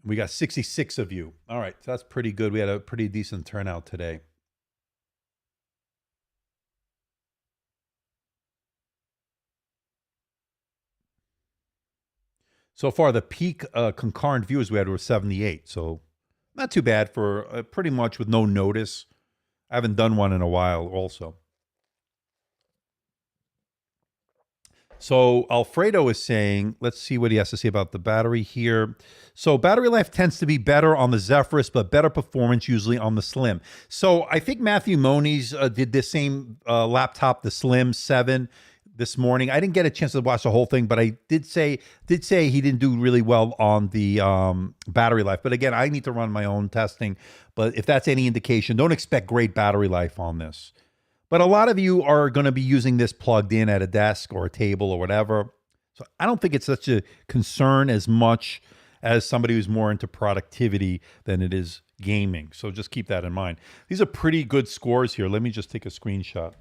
We got 66 of you. All right, so that's pretty good. We had a pretty decent turnout today. So far, the peak concurrent viewers we had were 78. So not too bad for pretty much with no notice. I haven't done one in a while also. So Alfredo is saying, let's see what he has to say about the battery here. So battery life tends to be better on the Zephyrus, but better performance usually on the Slim. So I think Matthew Moniz did this same laptop, the Slim 7, this morning. I didn't get a chance to watch the whole thing, but I did say he didn't do really well on the battery life. But again, I need to run my own testing. But if that's any indication, don't expect great battery life on this. But a lot of you are going to be using this plugged in at a desk or a table or whatever. So I don't think it's such a concern as much as somebody who's more into productivity than it is gaming. So just keep that in mind. These are pretty good scores here. Let me just take a screenshot.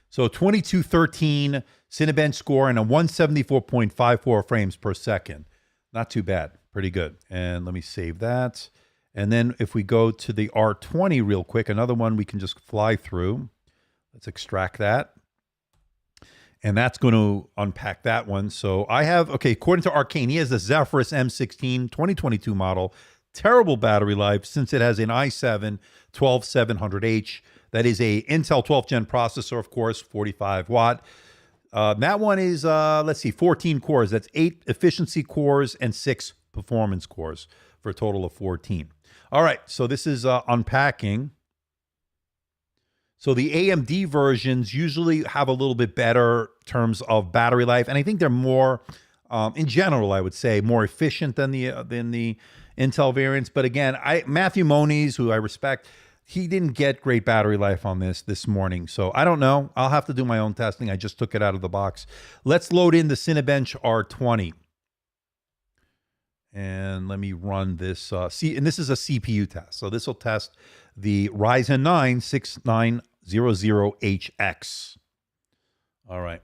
So 2213 Cinebench score and a 174.54 frames per second. Not too bad. Pretty good. And let me save that. And then if we go to the R20 real quick, another one we can just fly through. Let's extract that. And that's going to unpack that one. So I have, okay, according to Arcane, he has the Zephyrus M16 2022 model. Terrible battery life since it has an i7 12700H. That is a Intel 12th gen processor, of course, 45 watt. That one is, let's see, 14 cores. That's 8 efficiency cores and 6 performance cores for a total of 14. All right, so this is unpacking. So the AMD versions usually have a little bit better terms of battery life, and I think they're more, in general, I would say, more efficient than the Intel variants. But again, Matthew Moniz, who I respect, he didn't get great battery life on this morning. So I don't know. I'll have to do my own testing. I just took it out of the box. Let's load in the Cinebench R20. And let me run this. And this is a CPU test. So this will test the Ryzen 9 6900HX. All right.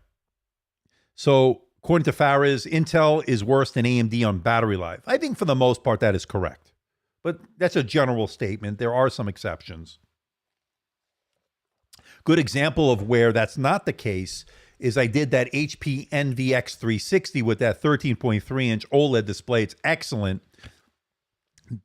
So according to Faraz, Intel is worse than AMD on battery life. I think for the most part that is correct. But that's a general statement. There are some exceptions. Good example of where that's not the case is I did that HP NVX 360 with that 13.3-inch OLED display. It's excellent.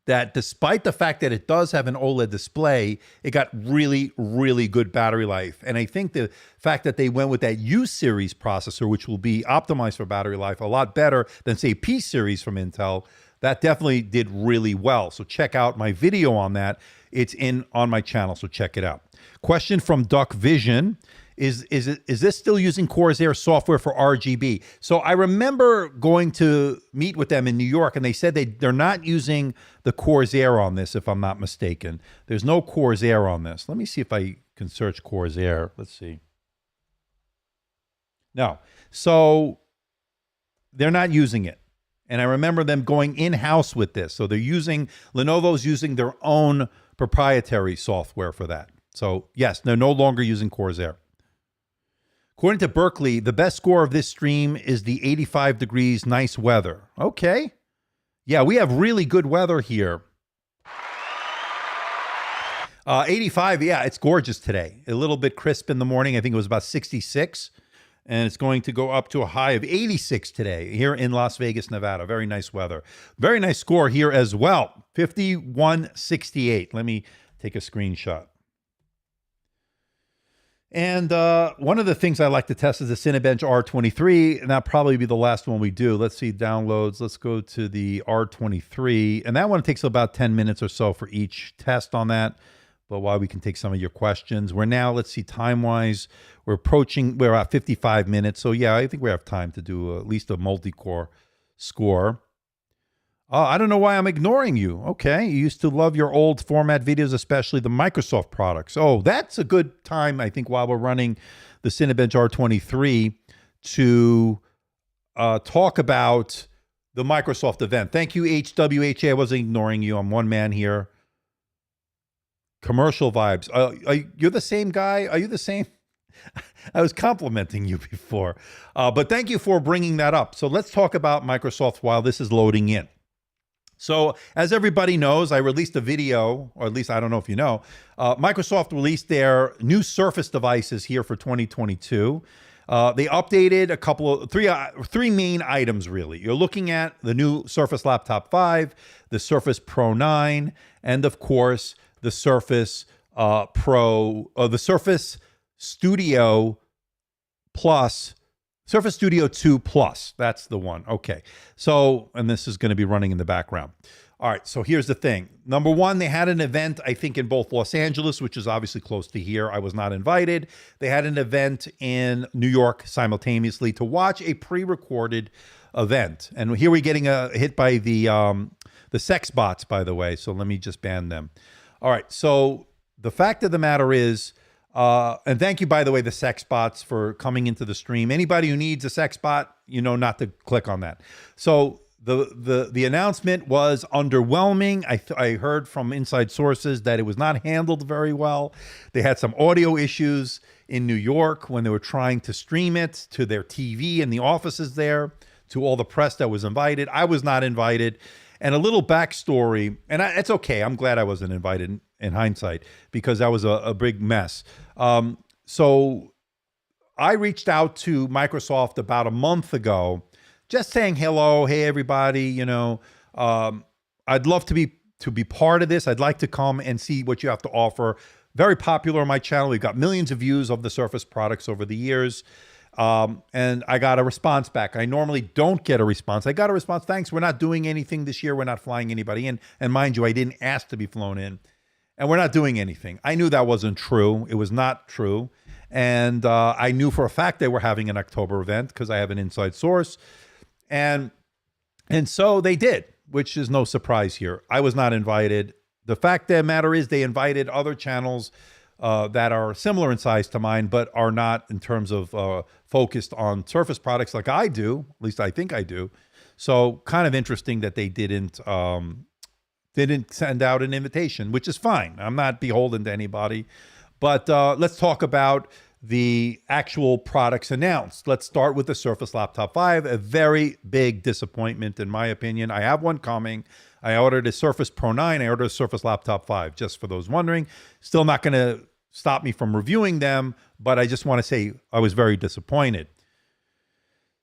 That despite the fact that it does have an OLED display, it got really, really good battery life. And I think the fact that they went with that U-series processor, which will be optimized for battery life a lot better than, say, P-series from Intel, that definitely did really well. So check out my video on that. It's on my channel, so check it out. Question from Duck Vision. is this still using Corsair software for RGB? So I remember going to meet with them in New York, and they said they're not using the Corsair on this, if I'm not mistaken. There's no Corsair on this. Let me see if I can search Corsair. Let's see. No. So they're not using it. And I remember them going in-house with this. So Lenovo's using their own proprietary software for that. So yes, they're no longer using Corsair. According to Berkeley, the best score of this stream is the 85 degrees nice weather. Okay. Yeah, we have really good weather here. 85, yeah, it's gorgeous today. A little bit crisp in the morning. I think it was about 66. And it's going to go up to a high of 86 today here in Las Vegas, Nevada. Very nice weather. Very nice score here as well. 5168. Let me take a screenshot. And one of the things I like to test is the Cinebench R23, and that'll probably be the last one we do. Let's see, downloads. Let's go to the R23. And that one takes about 10 minutes or so for each test on that. But while we can take some of your questions, we're now, let's see, time-wise, we're at 55 minutes. So yeah, I think we have time to do at least a multi-core score. I don't know why I'm ignoring you. Okay, you used to love your old format videos, especially the Microsoft products. Oh, that's a good time, I think, while we're running the Cinebench R23 to talk about the Microsoft event. Thank you, HWHA. I wasn't ignoring you. I'm one man here. Commercial vibes. You're the same guy? Are you the same? I was complimenting you before. But thank you for bringing that up. So let's talk about Microsoft while this is loading in. So as everybody knows, I released a video, or at least I don't know if you know, Microsoft released their new Surface devices here for 2022. They updated three main items, really. You're looking at the new Surface Laptop 5, the Surface Pro 9, and of course, the Surface the Surface Studio Plus, Surface Studio 2 Plus. That's the one. Okay. So, and this is going to be running in the background. All right. So here's the thing. Number one, they had an event, I think, in both Los Angeles, which is obviously close to here. I was not invited. They had an event in New York simultaneously to watch a pre-recorded event. And here we're getting hit by the sex bots, by the way. So let me just ban them. All right. So the fact of the matter is, and thank you, by the way, the sex bots for coming into the stream. Anybody who needs a sex bot, you know not to click on that. So the announcement was underwhelming. I heard from inside sources that it was not handled very well. They had some audio issues in New York when they were trying to stream it to their TV in the offices there, to all the press that was invited. I was not invited. And a little backstory, and it's okay. I'm glad I wasn't invited in hindsight, because that was a big mess. So I reached out to Microsoft about a month ago, just saying hello, hey everybody. You know, I'd love to be part of this. I'd like to come and see what you have to offer. Very popular on my channel. We've got millions of views of the Surface products over the years. And I got a response back. I normally don't get a response. I got a response. Thanks. We're not doing anything this year. We're not flying anybody in. And mind you, I didn't ask to be flown in. And we're not doing anything. I knew that wasn't true. It was not true. And I knew for a fact they were having an October event because I have an inside source. And so they did, which is no surprise here. I was not invited. The fact of the matter is they invited other channels that are similar in size to mine, but are not in terms of focused on Surface products like I do. At least I think I do. So kind of interesting that they didn't send out an invitation, which is fine. I'm not beholden to anybody. But let's talk about the actual products announced. Let's start with the Surface Laptop 5, a very big disappointment in my opinion. I have one coming. I ordered a Surface Pro 9. I ordered a Surface Laptop 5, just for those wondering. Still not going to stop me from reviewing them, but I just want to say I was very disappointed.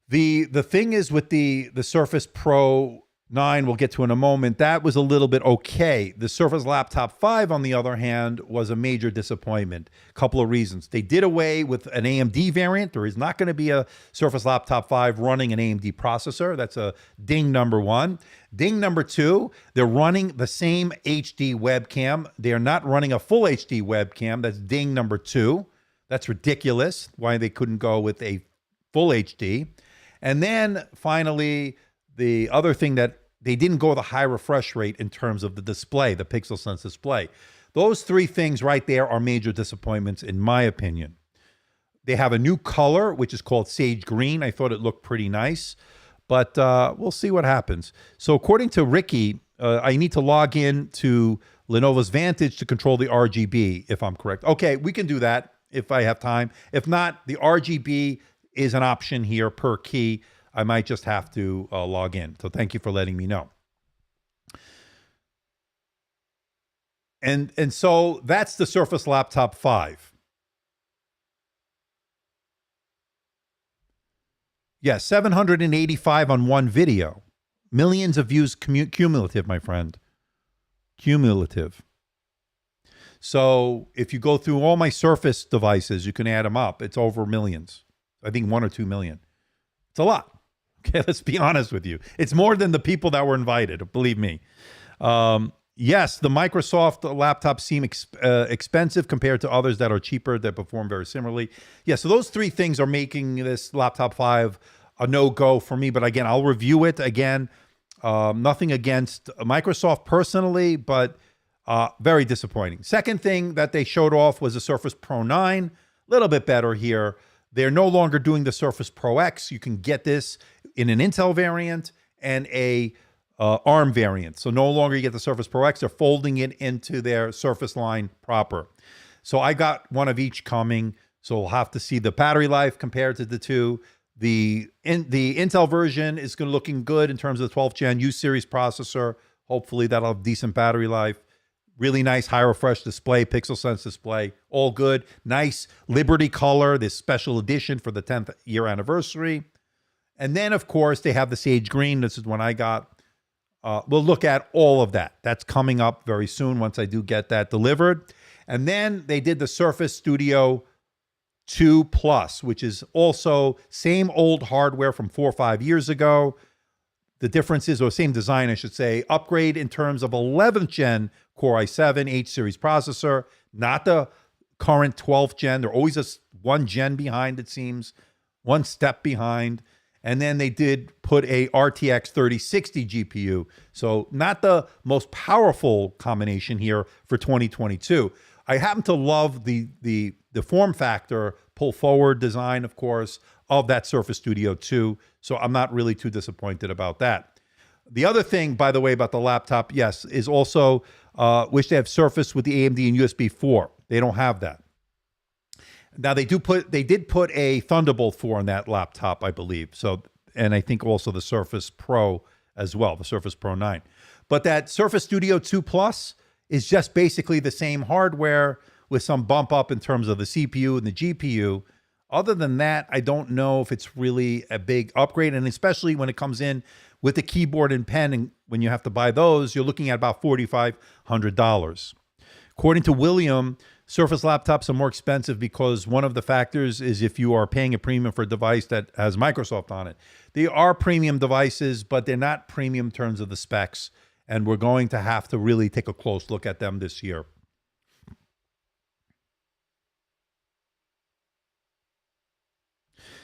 The thing is with the Surface Pro 9, we'll get to in a moment, that was a little bit okay. The Surface Laptop 5, on the other hand, was a major disappointment. A couple of reasons. They did away with an AMD variant. There is not going to be a Surface Laptop 5 running an AMD processor. That's a ding number one. Ding number two, they're running the same HD webcam. They are not running a full HD webcam. That's ding number two. That's ridiculous. Why they couldn't go with a full HD. And then finally, the other thing that they didn't go with a high refresh rate in terms of the display, the Pixel Sense display. Those three things right there are major disappointments in my opinion. They have a new color, which is called Sage Green. I thought it looked pretty nice, but we'll see what happens. So according to Ricky, I need to log in to Lenovo's Vantage to control the RGB, if I'm correct. Okay, we can do that if I have time. If not, the RGB is an option here per key. I might just have to log in. So thank you for letting me know. And so that's the Surface Laptop 5. Yeah, 785 on one video. Millions of views cumulative, my friend. Cumulative. So if you go through all my Surface devices, you can add them up. It's over millions. I think 1 or 2 million. It's a lot. Okay, let's be honest with you. It's more than the people that were invited, believe me. Yes, the Microsoft laptops seem expensive compared to others that are cheaper that perform very similarly. Yeah, so those three things are making this Laptop 5 a no-go for me. But again, I'll review it again. Nothing against Microsoft personally, but very disappointing. Second thing that they showed off was the Surface Pro 9. A little bit better here. They're no longer doing the Surface Pro X. You can get this in an Intel variant and a ARM variant. So no longer you get the Surface Pro X. They're folding it into their Surface line proper. So I got one of each coming. So we'll have to see the battery life compared to the two. The Intel version is looking good in terms of the 12th gen U series processor. Hopefully that'll have decent battery life. Really nice high refresh display, Pixel Sense display, all good. Nice Liberty color, this special edition for the 10th year anniversary. And then, of course, they have the Sage Green. This is one I got. We'll look at all of that. That's coming up very soon once I do get that delivered. And then they did the Surface Studio 2 Plus, which is also same old hardware from 4 or 5 years ago. The difference is, or same design, I should say, upgrade in terms of 11th gen Core i7 H series processor, not the current 12th gen. They're always one gen behind, it seems, one step behind. And then they did put a RTX 3060 GPU. So not the most powerful combination here for 2022. I happen to love the form factor, pull forward design, of course, of that Surface Studio 2. So I'm not really too disappointed about that. The other thing, by the way, about the laptop, yes, is also wish they have Surface with the AMD and USB 4. They don't have that. Now they did put a Thunderbolt 4 on that laptop, I believe. So, and I think also the Surface Pro as well, the Surface Pro 9. But that Surface Studio 2 Plus is just basically the same hardware with some bump up in terms of the CPU and the GPU. Other than that, I don't know if it's really a big upgrade, and especially when it comes in with the keyboard and pen, and when you have to buy those, you're looking at about $4,500. According to William, Surface laptops are more expensive because one of the factors is if you are paying a premium for a device that has Microsoft on it. They are premium devices, but they're not premium in terms of the specs, and we're going to have to really take a close look at them this year.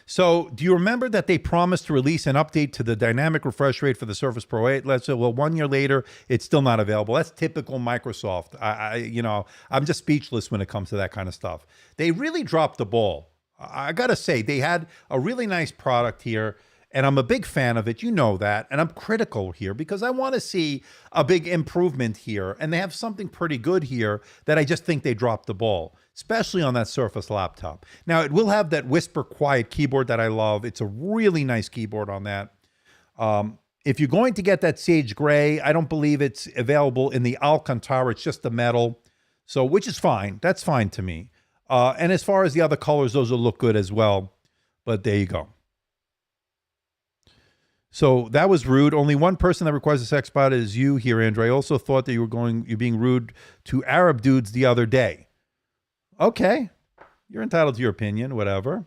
So do you remember that they promised to release an update to the dynamic refresh rate for the Surface Pro 8? Let's say, well, 1 year later, it's still not available. That's typical Microsoft. I'm just speechless when it comes to that kind of stuff. They really dropped the ball. I got to say, they had a really nice product here, and I'm a big fan of it. You know that. And I'm critical here because I want to see a big improvement here. And they have something pretty good here that I just think they dropped the ball, especially on that Surface laptop. Now, it will have that Whisper Quiet keyboard that I love. It's a really nice keyboard on that. If you're going to get that Sage Gray, I don't believe it's available in the Alcantara. It's just the metal, so which is fine. That's fine to me. And as far as the other colors, those will look good as well. But there you go. So that was rude. Only one person that requires a sex bot is you here, Andrew. I also thought that you're being rude to Arab dudes the other day. Okay, you're entitled to your opinion, whatever.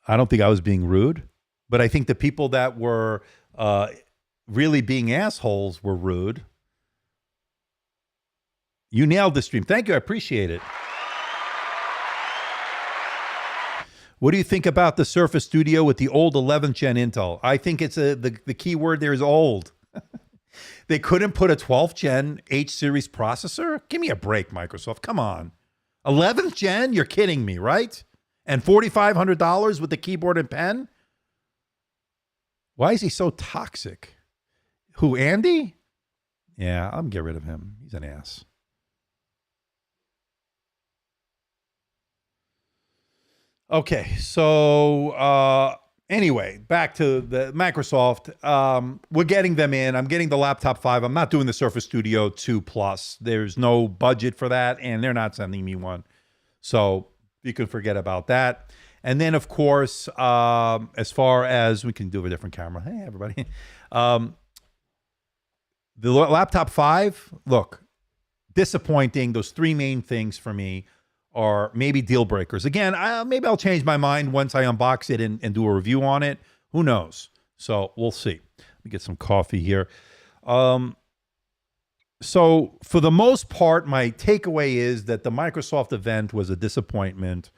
I don't think I was being rude, but I think the people that were really being assholes were rude. You nailed the stream. Thank you. I appreciate it. What do you think about the Surface Studio with the old 11th gen Intel? I think it's the key word there is old. They couldn't put a 12th gen H series processor? Give me a break, Microsoft. Come on. 11th gen? You're kidding me, right? And $4,500 with the keyboard and pen? Why is he so toxic? Who, Andy? Yeah, I'm gonna get rid of him. He's an ass. Okay, so anyway, back to the Microsoft. We're getting them in. I'm getting the laptop 5. I'm not doing the Surface Studio 2 Plus. There's no budget for that, and they're not sending me one. So you can forget about that. And then, of course, as far as we can do a different camera. Hey, everybody. The laptop 5, look, disappointing. Those 3 main things for me are maybe deal breakers. Again, maybe I'll change my mind once I unbox it and do a review on it. Who knows? So we'll see. Let me get some coffee here. So for the most part, my takeaway is that the Microsoft event was a disappointment.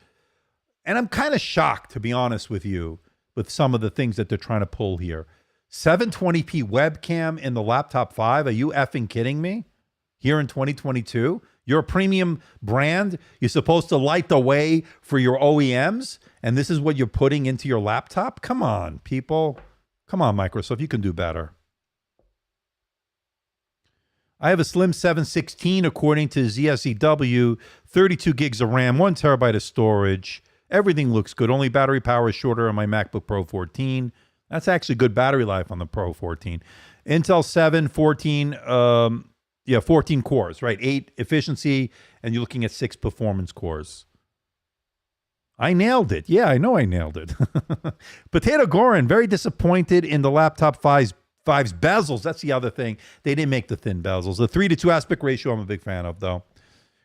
And I'm kind of shocked, to be honest with you, with some of the things that they're trying to pull here. 720p webcam in the laptop 5? Are you effing kidding me? Here in 2022? You're a premium brand. You're supposed to light the way for your OEMs, and this is what you're putting into your laptop? Come on, people. Come on, Microsoft. You can do better. I have a slim 716 according to ZSEW, 32 gigs of RAM, 1 terabyte of storage. Everything looks good. Only battery power is shorter on my MacBook Pro 14. That's actually good battery life on the Pro 14. Intel 7, 14, 14 cores, right? 8 efficiency, and you're looking at 6 performance cores. I nailed it. Yeah, I know I nailed it. Potato Gorin, very disappointed in the laptop 5's bezels. That's the other thing. They didn't make the thin bezels. The 3:2 aspect ratio I'm a big fan of, though.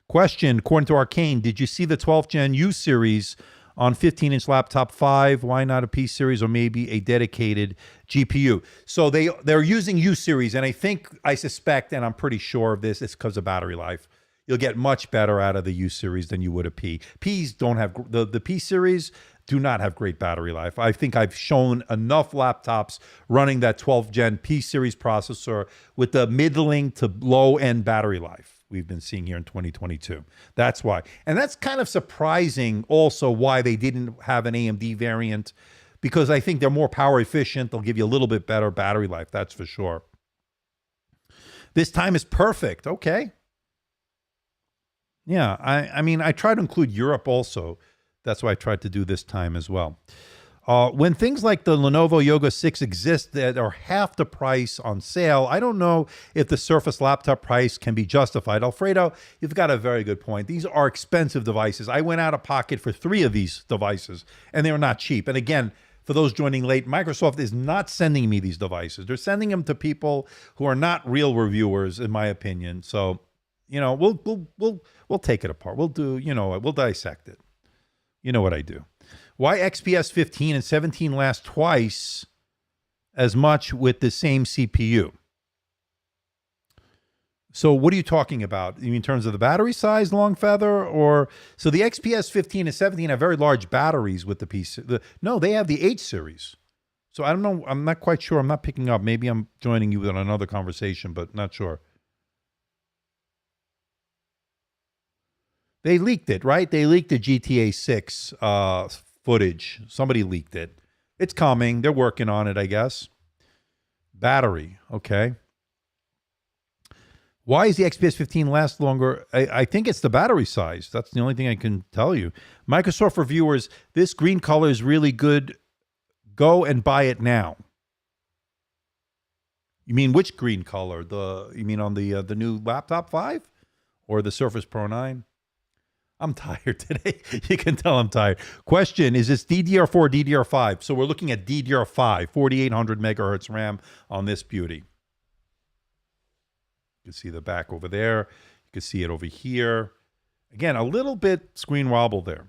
Question, according to Arcane, did you see the 12th Gen U series on 15-inch laptop 5? Why not a P series or maybe a dedicated GPU? So they're using U series, and I suspect, and I'm pretty sure of this, it's because of battery life. You'll get much better out of the U series than you would a P. Ps don't have, the P series do not have great battery life. I think I've shown enough laptops running that 12th Gen P series processor with the middling to low-end battery life we've been seeing here in 2022. That's why. And that's kind of surprising also why they didn't have an AMD variant, because I think they're more power efficient. They'll give you a little bit better battery life, that's for sure. This time is perfect. Okay. Yeah, I mean, I try to include Europe also. That's why I tried to do this time as well. When things like the Lenovo Yoga 6 exist that are half the price on sale, I don't know if the Surface laptop price can be justified. Alfredo, you've got a very good point. These are expensive devices. I went out of pocket for 3 of these devices, and they're not cheap. And again, for those joining late, Microsoft is not sending me these devices. They're sending them to people who are not real reviewers, in my opinion. So, you know, we'll take it apart. We'll do, you know, we'll dissect it. You know what I do. Why XPS 15 and 17 last twice as much with the same CPU? So what are you talking about? You mean in terms of the battery size, long feather? Or so the XPS 15 and 17 have very large batteries with the PC. No, they have the H series. So I don't know. I'm not quite sure. I'm not picking up. Maybe I'm joining you in another conversation, but not sure. They leaked it, right? They leaked the GTA 6 footage. Somebody leaked it. It's coming. They're working on it, I guess. Battery, okay. Why is the XPS 15 last longer? I think it's the battery size. That's the only thing I can tell you. Microsoft reviewers, this green color is really good. Go and buy it now. You mean which green color? You mean on the new laptop 5 or the Surface Pro 9? I'm tired today. You can tell I'm tired. Question, is this DDR4 DDR5? So we're looking at DDR5, 4800 megahertz RAM on this beauty. You can see the back over there. You can see it over here. Again, a little bit screen wobble there.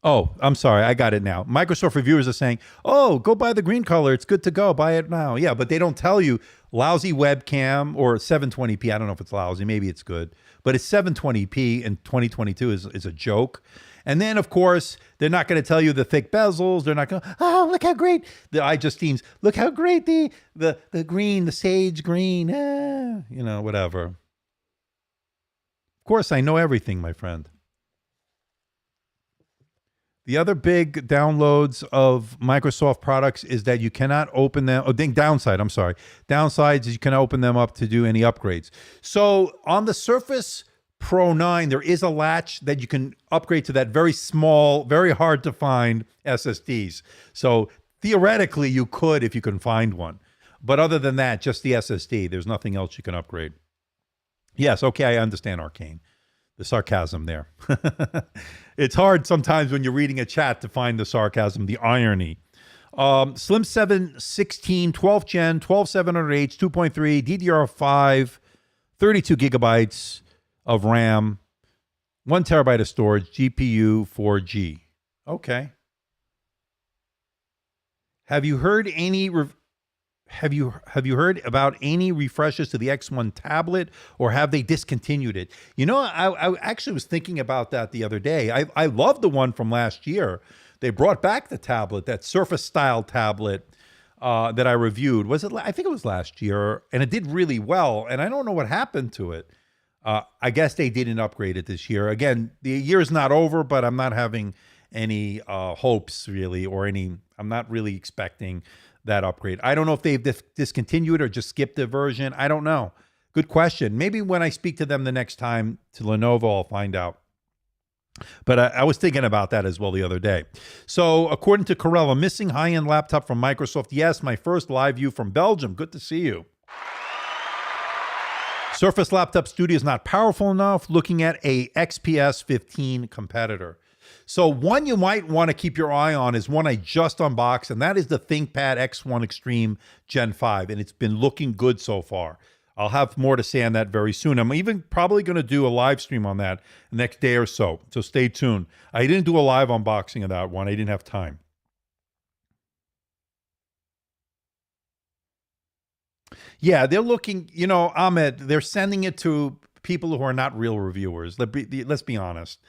Oh, I'm sorry. I got it now. Microsoft reviewers are saying, oh, go buy the green color. It's good to go. Buy it now. Yeah, but they don't tell you, lousy webcam, or 720p. I don't know if it's lousy. Maybe it's good. But it's 720p in 2022 is a joke. And then, of course, they're not going to tell you the thick bezels. They're not going to, oh, look how great the iJustine's. Look how great the green, the sage green, you know, whatever. Of course, I know everything, my friend. The other big downloads of Microsoft products is that you cannot open them. Oh, downside, I'm sorry. Downsides is you cannot open them up to do any upgrades. So on the Surface Pro 9, there is a latch that you can upgrade to that very small, very hard to find SSDs. So theoretically, you could if you can find one. But other than that, just the SSD. There's nothing else you can upgrade. Yes, okay, I understand, Arcane. The sarcasm there. It's hard sometimes when you're reading a chat to find the sarcasm, the irony. Slim 716, 12th gen, 12700H, 2.3, DDR5, 32 gigabytes of RAM, 1 terabyte of storage, GPU 4G. Okay. Have you heard any... Have you heard about any refreshes to the X1 tablet, or have they discontinued it? You know, I actually was thinking about that the other day. I love the one from last year. They brought back the tablet, that Surface style tablet that I reviewed. Was it? I think it was last year, and it did really well. And I don't know what happened to it. I guess they didn't upgrade it this year. Again, the year is not over, but I'm not having any hopes really, or any. I'm not really expecting that upgrade. I don't know if they've discontinued or just skipped the version. I don't know. Good question. Maybe when I speak to them the next time to Lenovo, I'll find out. But I was thinking about that as well the other day. So according to Corella, missing high-end laptop from Microsoft. Yes, my first live view from Belgium. Good to see you. Surface Laptop Studio is not powerful enough. Looking at a XPS 15 competitor. So one you might want to keep your eye on is one I just unboxed, and that is the ThinkPad X1 Extreme Gen 5, and it's been looking good so far. I'll have more to say on that very soon. I'm even probably going to do a live stream on that the next day or so stay tuned. I didn't do a live unboxing of that one. I didn't have time. Yeah, they're looking, you know, Ahmed, they're sending it to people who are not real reviewers. Let's be honest.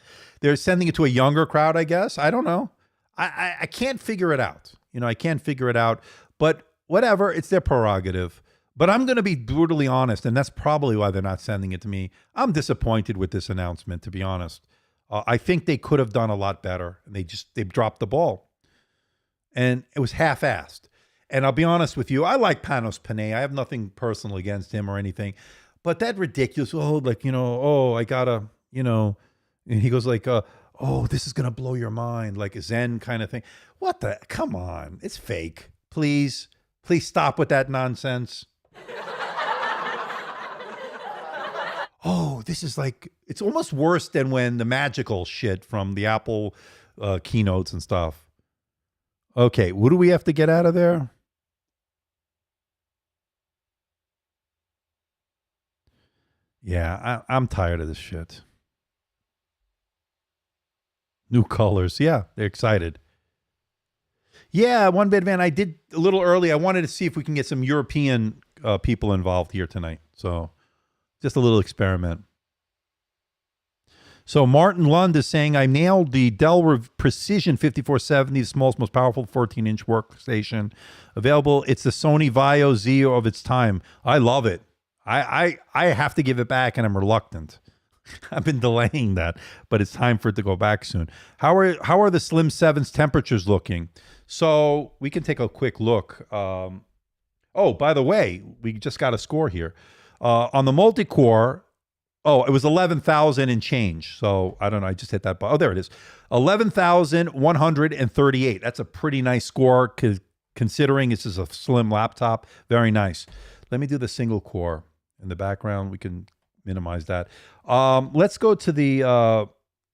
They're sending it to a younger crowd, I guess. I don't know. I can't figure it out. You know, I can't figure it out. But whatever, it's their prerogative. But I'm going to be brutally honest, and that's probably why they're not sending it to me. I'm disappointed with this announcement, to be honest. I think they could have done a lot better. And they dropped the ball. And it was half-assed. And I'll be honest with you, I like Panos Panay. I have nothing personal against him or anything. But that ridiculous, like, you know, I gotta, you know, and he goes like, this is gonna blow your mind, like a Zen kind of thing. What the, come on, it's fake. Please stop with that nonsense. This is like, it's almost worse than when the magical shit from the Apple keynotes and stuff. Okay, what do we have to get out of there? Yeah, I'm tired of this shit. New colors. Yeah, they're excited. Yeah, one bit, man. I did a little early. I wanted to see if we can get some European people involved here tonight. So just a little experiment. So Martin Lund is saying, I nailed the Dell Precision 5470, the smallest, most powerful 14-inch workstation available. It's the Sony Vaio Z of its time. I love it. I have to give it back, and I'm reluctant. I've been delaying that, but it's time for it to go back soon. How are the Slim 7's temperatures looking? So we can take a quick look. By the way, we just got a score here. On the multi-core, it was 11,000 and change. So I don't know. I just hit that. Oh, there it is. 11,138. That's a pretty nice score considering this is a slim laptop. Very nice. Let me do the single core in the background. We can minimize that. Let's go to the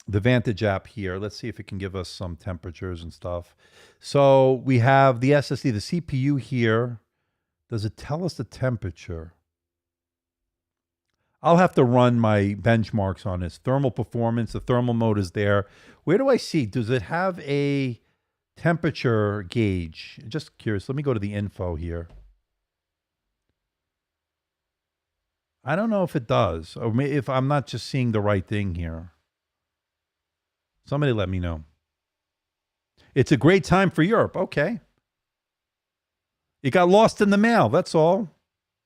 Vantage app here. Let's see if it can give us some temperatures and stuff. So we have the SSD, the CPU here. Does it tell us the temperature? I'll have to run my benchmarks on this. Thermal performance, the thermal mode is there. Where do I see? Does it have a temperature gauge? Just curious. Let me go to the info here. I don't know if it does, or if I'm not just seeing the right thing here. Somebody let me know. It's a great time for Europe. Okay. It got lost in the mail. That's all.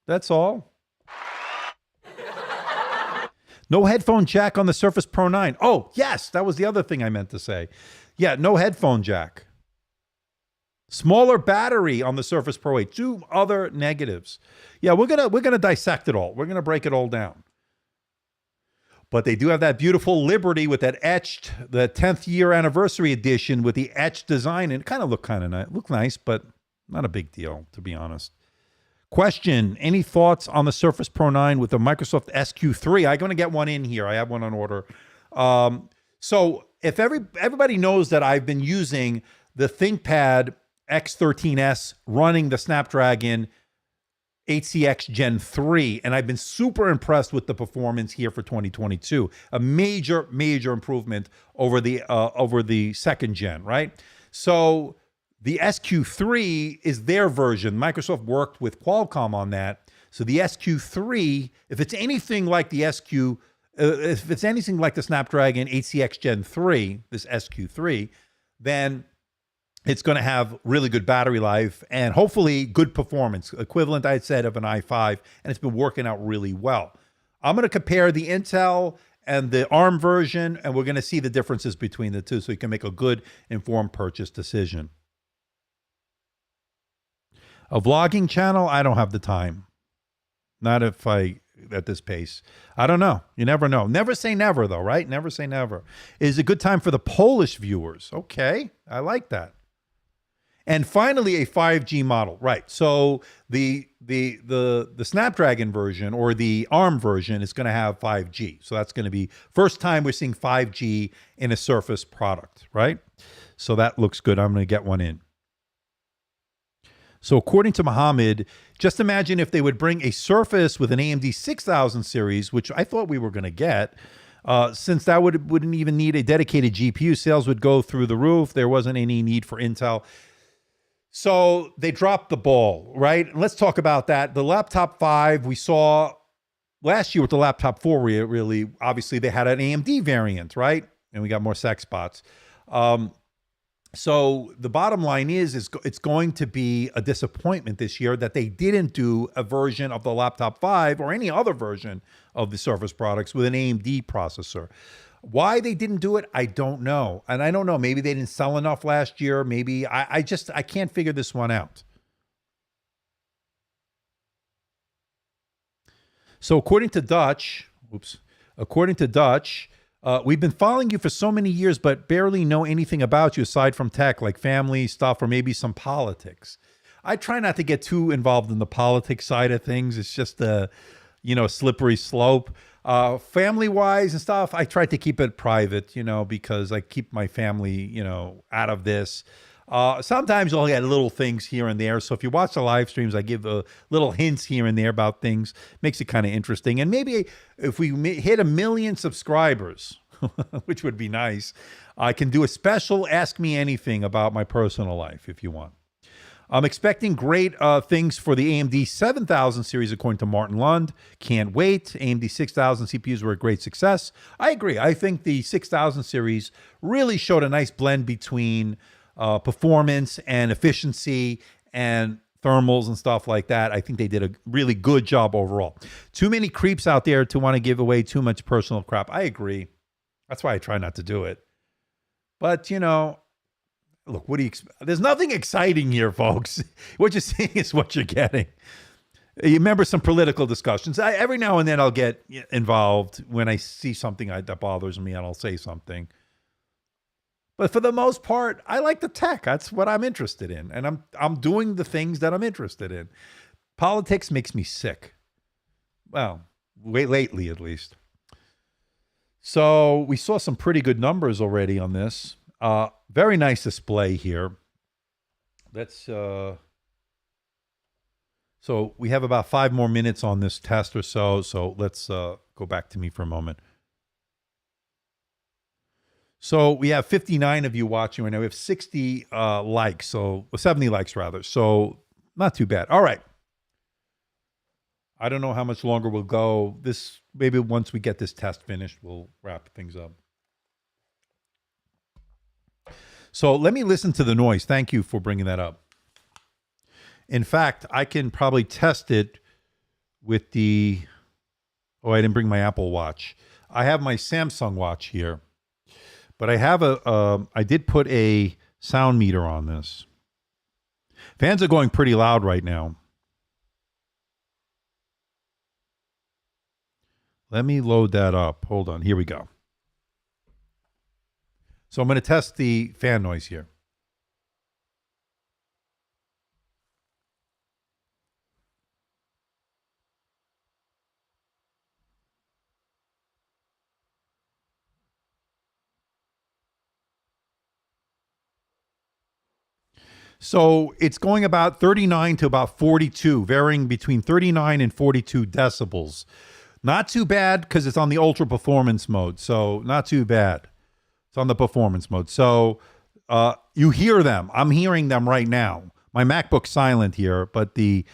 That's all. No headphone jack on the Surface Pro 9. Oh, yes. That was the other thing I meant to say. Yeah, no headphone jack. Smaller battery on the Surface Pro 8. Two other negatives. Yeah, we're gonna dissect it all. We're gonna break it all down. But they do have that beautiful Liberty with that etched, the 10th year anniversary edition with the etched design, and it kind of looked kind of nice. Looked nice, but not a big deal, to be honest. Question: any thoughts on the Surface Pro 9 with the Microsoft SQ3? I'm going to get one in here. I have one on order. So if everybody knows that I've been using the ThinkPad X13S running the Snapdragon 8CX Gen 3, and I've been super impressed with the performance here for 2022. A major, major improvement over the second gen, right? So the SQ3 is their version. Microsoft worked with Qualcomm on that. So the SQ3, if it's anything like the if it's anything like the Snapdragon 8CX Gen 3, this SQ3, then it's going to have really good battery life and hopefully good performance, equivalent, I'd said, of an i5, and it's been working out really well. I'm going to compare the Intel and the ARM version, and we're going to see the differences between the two so you can make a good, informed purchase decision. A vlogging channel, I don't have the time. Not if at this pace. I don't know. You never know. Never say never, though, right? Never say never. Is a good time for the Polish viewers. Okay, I like that. And finally, a 5G model, right? So the Snapdragon version or the ARM version is going to have 5G. So that's going to be first time we're seeing 5G in a Surface product, right? So that looks good. I'm going to get one in. So according to Mohammed, just imagine if they would bring a Surface with an AMD 6000 series, which I thought we were going to get. Since that wouldn't even need a dedicated GPU, sales would go through the roof. There wasn't any need for Intel. So they dropped the ball, right? And let's talk about that. The Laptop 5 we saw last year with the Laptop 4, really, obviously they had an AMD variant, right? And we got more sex spots. So the bottom line is it's going to be a disappointment this year that they didn't do a version of the Laptop 5 or any other version of the Surface products with an AMD processor. Why they didn't do it, I don't know. And I don't know, maybe they didn't sell enough last year. Maybe I can't figure this one out. So according to Dutch, we've been following you for so many years, but barely know anything about you aside from tech, like family stuff or maybe some politics. I try not to get too involved in the politics side of things. It's just a, slippery slope. Family-wise and stuff, I try to keep it private, because I keep my family, out of this. Sometimes I'll get little things here and there. So if you watch the live streams, I give little hints here and there about things. Makes it kind of interesting. And maybe if we hit 1 million subscribers, which would be nice, I can do a special Ask Me Anything about my personal life if you want. I'm expecting great things for the AMD 7000 series, according to Martin Lund. Can't wait. AMD 6000 CPUs were a great success. I agree. I think the 6000 series really showed a nice blend between performance and efficiency and thermals and stuff like that. I think they did a really good job overall. Too many creeps out there to want to give away too much personal crap. I agree. That's why I try not to do it. But, look, what do you expect? There's nothing exciting here, folks. What you're seeing is what you're getting. You remember some political discussions. Every now and then I'll get involved when I see something that bothers me, and I'll say something. But for the most part, I like the tech. That's what I'm interested in. And I'm doing the things that I'm interested in. Politics makes me sick. Well, lately at least. So we saw some pretty good numbers already on this. Very nice display here. So we have about 5 more minutes on this test or so. So let's go back to me for a moment. So we have 59 of you watching right now. We have 60 likes, so 70 likes rather. So not too bad. All right. I don't know how much longer we'll go. This, maybe once we get this test finished, we'll wrap things up. So let me listen to the noise. Thank you for bringing that up. In fact, I can probably test it with the... Oh, I didn't bring my Apple Watch. I have my Samsung watch here, but I have I did put a sound meter on this. Fans are going pretty loud right now. Let me load that up. Hold on. Here we go. So I'm going to test the fan noise here. So it's going about 39 to about 42, varying between 39 and 42 decibels. Not too bad because it's on the ultra performance mode. So not too bad. It's on the performance mode. So you hear them. I'm hearing them right now. My MacBook's silent here, but the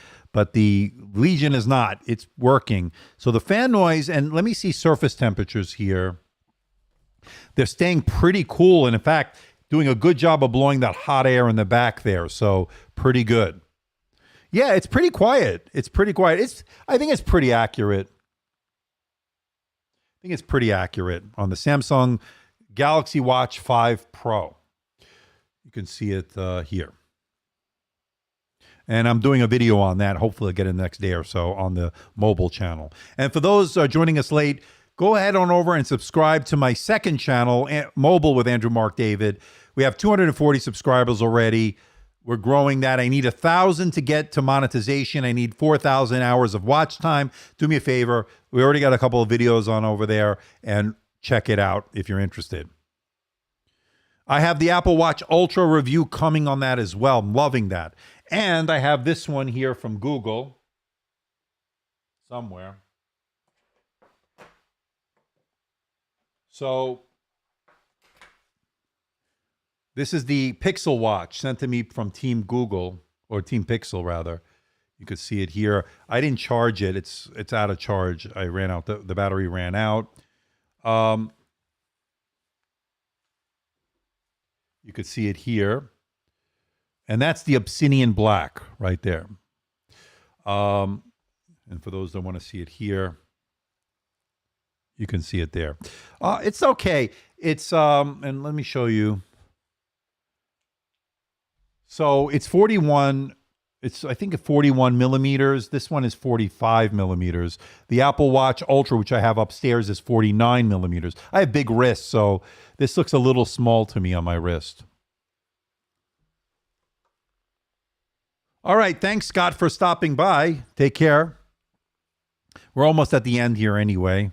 Legion is not. It's working. So the fan noise, and let me see surface temperatures here. They're staying pretty cool. And in fact, doing a good job of blowing that hot air in the back there. So pretty good. Yeah, it's pretty quiet. It's pretty quiet. I think it's pretty accurate. I think it's pretty accurate on the Samsung Galaxy Watch 5 Pro. You can see it here. And I'm doing a video on that. Hopefully I'll get it the next day or so on the mobile channel. And for those joining us late, go ahead on over and subscribe to my second channel, Mobile with Andrew Mark David. We have 240 subscribers already. We're growing that. I need 1,000 to get to monetization. I need 4,000 hours of watch time. Do me a favor. We already got a couple of videos on over there, and check it out if you're interested. I have the Apple Watch Ultra review coming on that as well. I'm loving that. And I have this one here from Google somewhere. So this is the Pixel Watch sent to me from Team Google, or Team Pixel rather. You could see it here. I didn't charge it. It's out of charge. I ran out. The battery ran out. You could see it here. And that's the Obsidian Black right there. And for those that want to see it here, you can see it there. It's okay. It's and let me show you. So it's 41. It's, I think, 41 millimeters. This one is 45 millimeters. The Apple Watch Ultra, which I have upstairs, is 49 millimeters. I have big wrists, so this looks a little small to me on my wrist. All right. Thanks, Scott, for stopping by. Take care. We're almost at the end here anyway.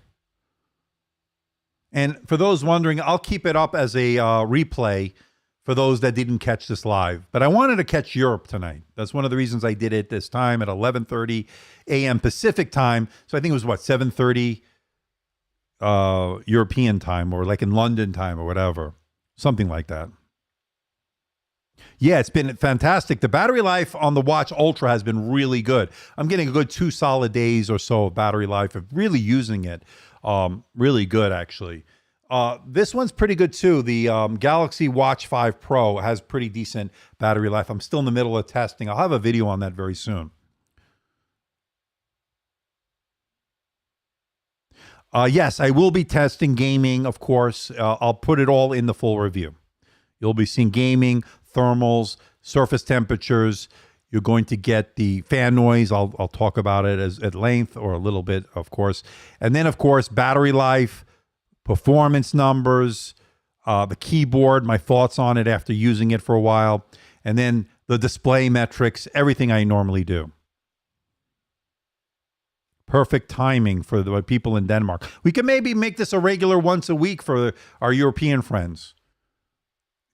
And for those wondering, I'll keep it up as a replay for those that didn't catch this live. But I wanted to catch Europe tonight. That's one of the reasons I did it this time at 11:30 a.m. Pacific time. So I think it was, what, 7:30 European time, or like in London time or whatever. Something like that. Yeah, it's been fantastic. The battery life on the Watch Ultra has been really good. I'm getting a good 2 solid days or so of battery life of really using it. Really good, actually. This one's pretty good too. The Galaxy Watch 5 Pro has pretty decent battery life. I'm still in the middle of testing. I'll have a video on that very soon. Yes, I will be testing gaming, of course. I'll put it all in the full review. You'll be seeing gaming, thermals, surface temperatures. You're going to get the fan noise. I'll talk about it at length, or a little bit, of course. And then, of course, battery life, performance numbers, the keyboard, my thoughts on it after using it for a while, and then the display metrics, everything I normally do. Perfect timing for the people in Denmark. We can maybe make this a regular once a week for our European friends,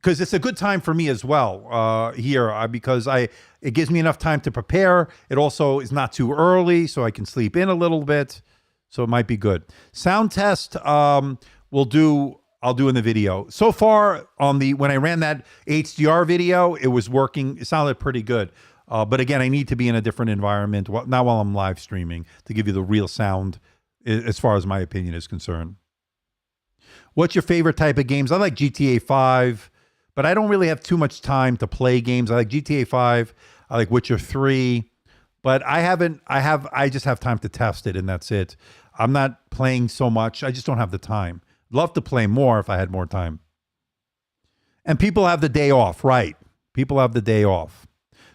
because it's a good time for me as well here, because it gives me enough time to prepare. It also is not too early, so I can sleep in a little bit. So it might be good. Sound test, I'll do in the video. So far when I ran that HDR video, it was working. It sounded pretty good. But again, I need to be in a different environment, not while I'm live streaming, to give you the real sound as far as my opinion is concerned. What's your favorite type of games? I like GTA 5, but I don't really have too much time to play games. I like GTA 5. I like Witcher 3, but I just have time to test it, and that's it. I'm not playing so much. I just don't have the time. Love to play more if I had more time. And people have the day off, right? People have the day off.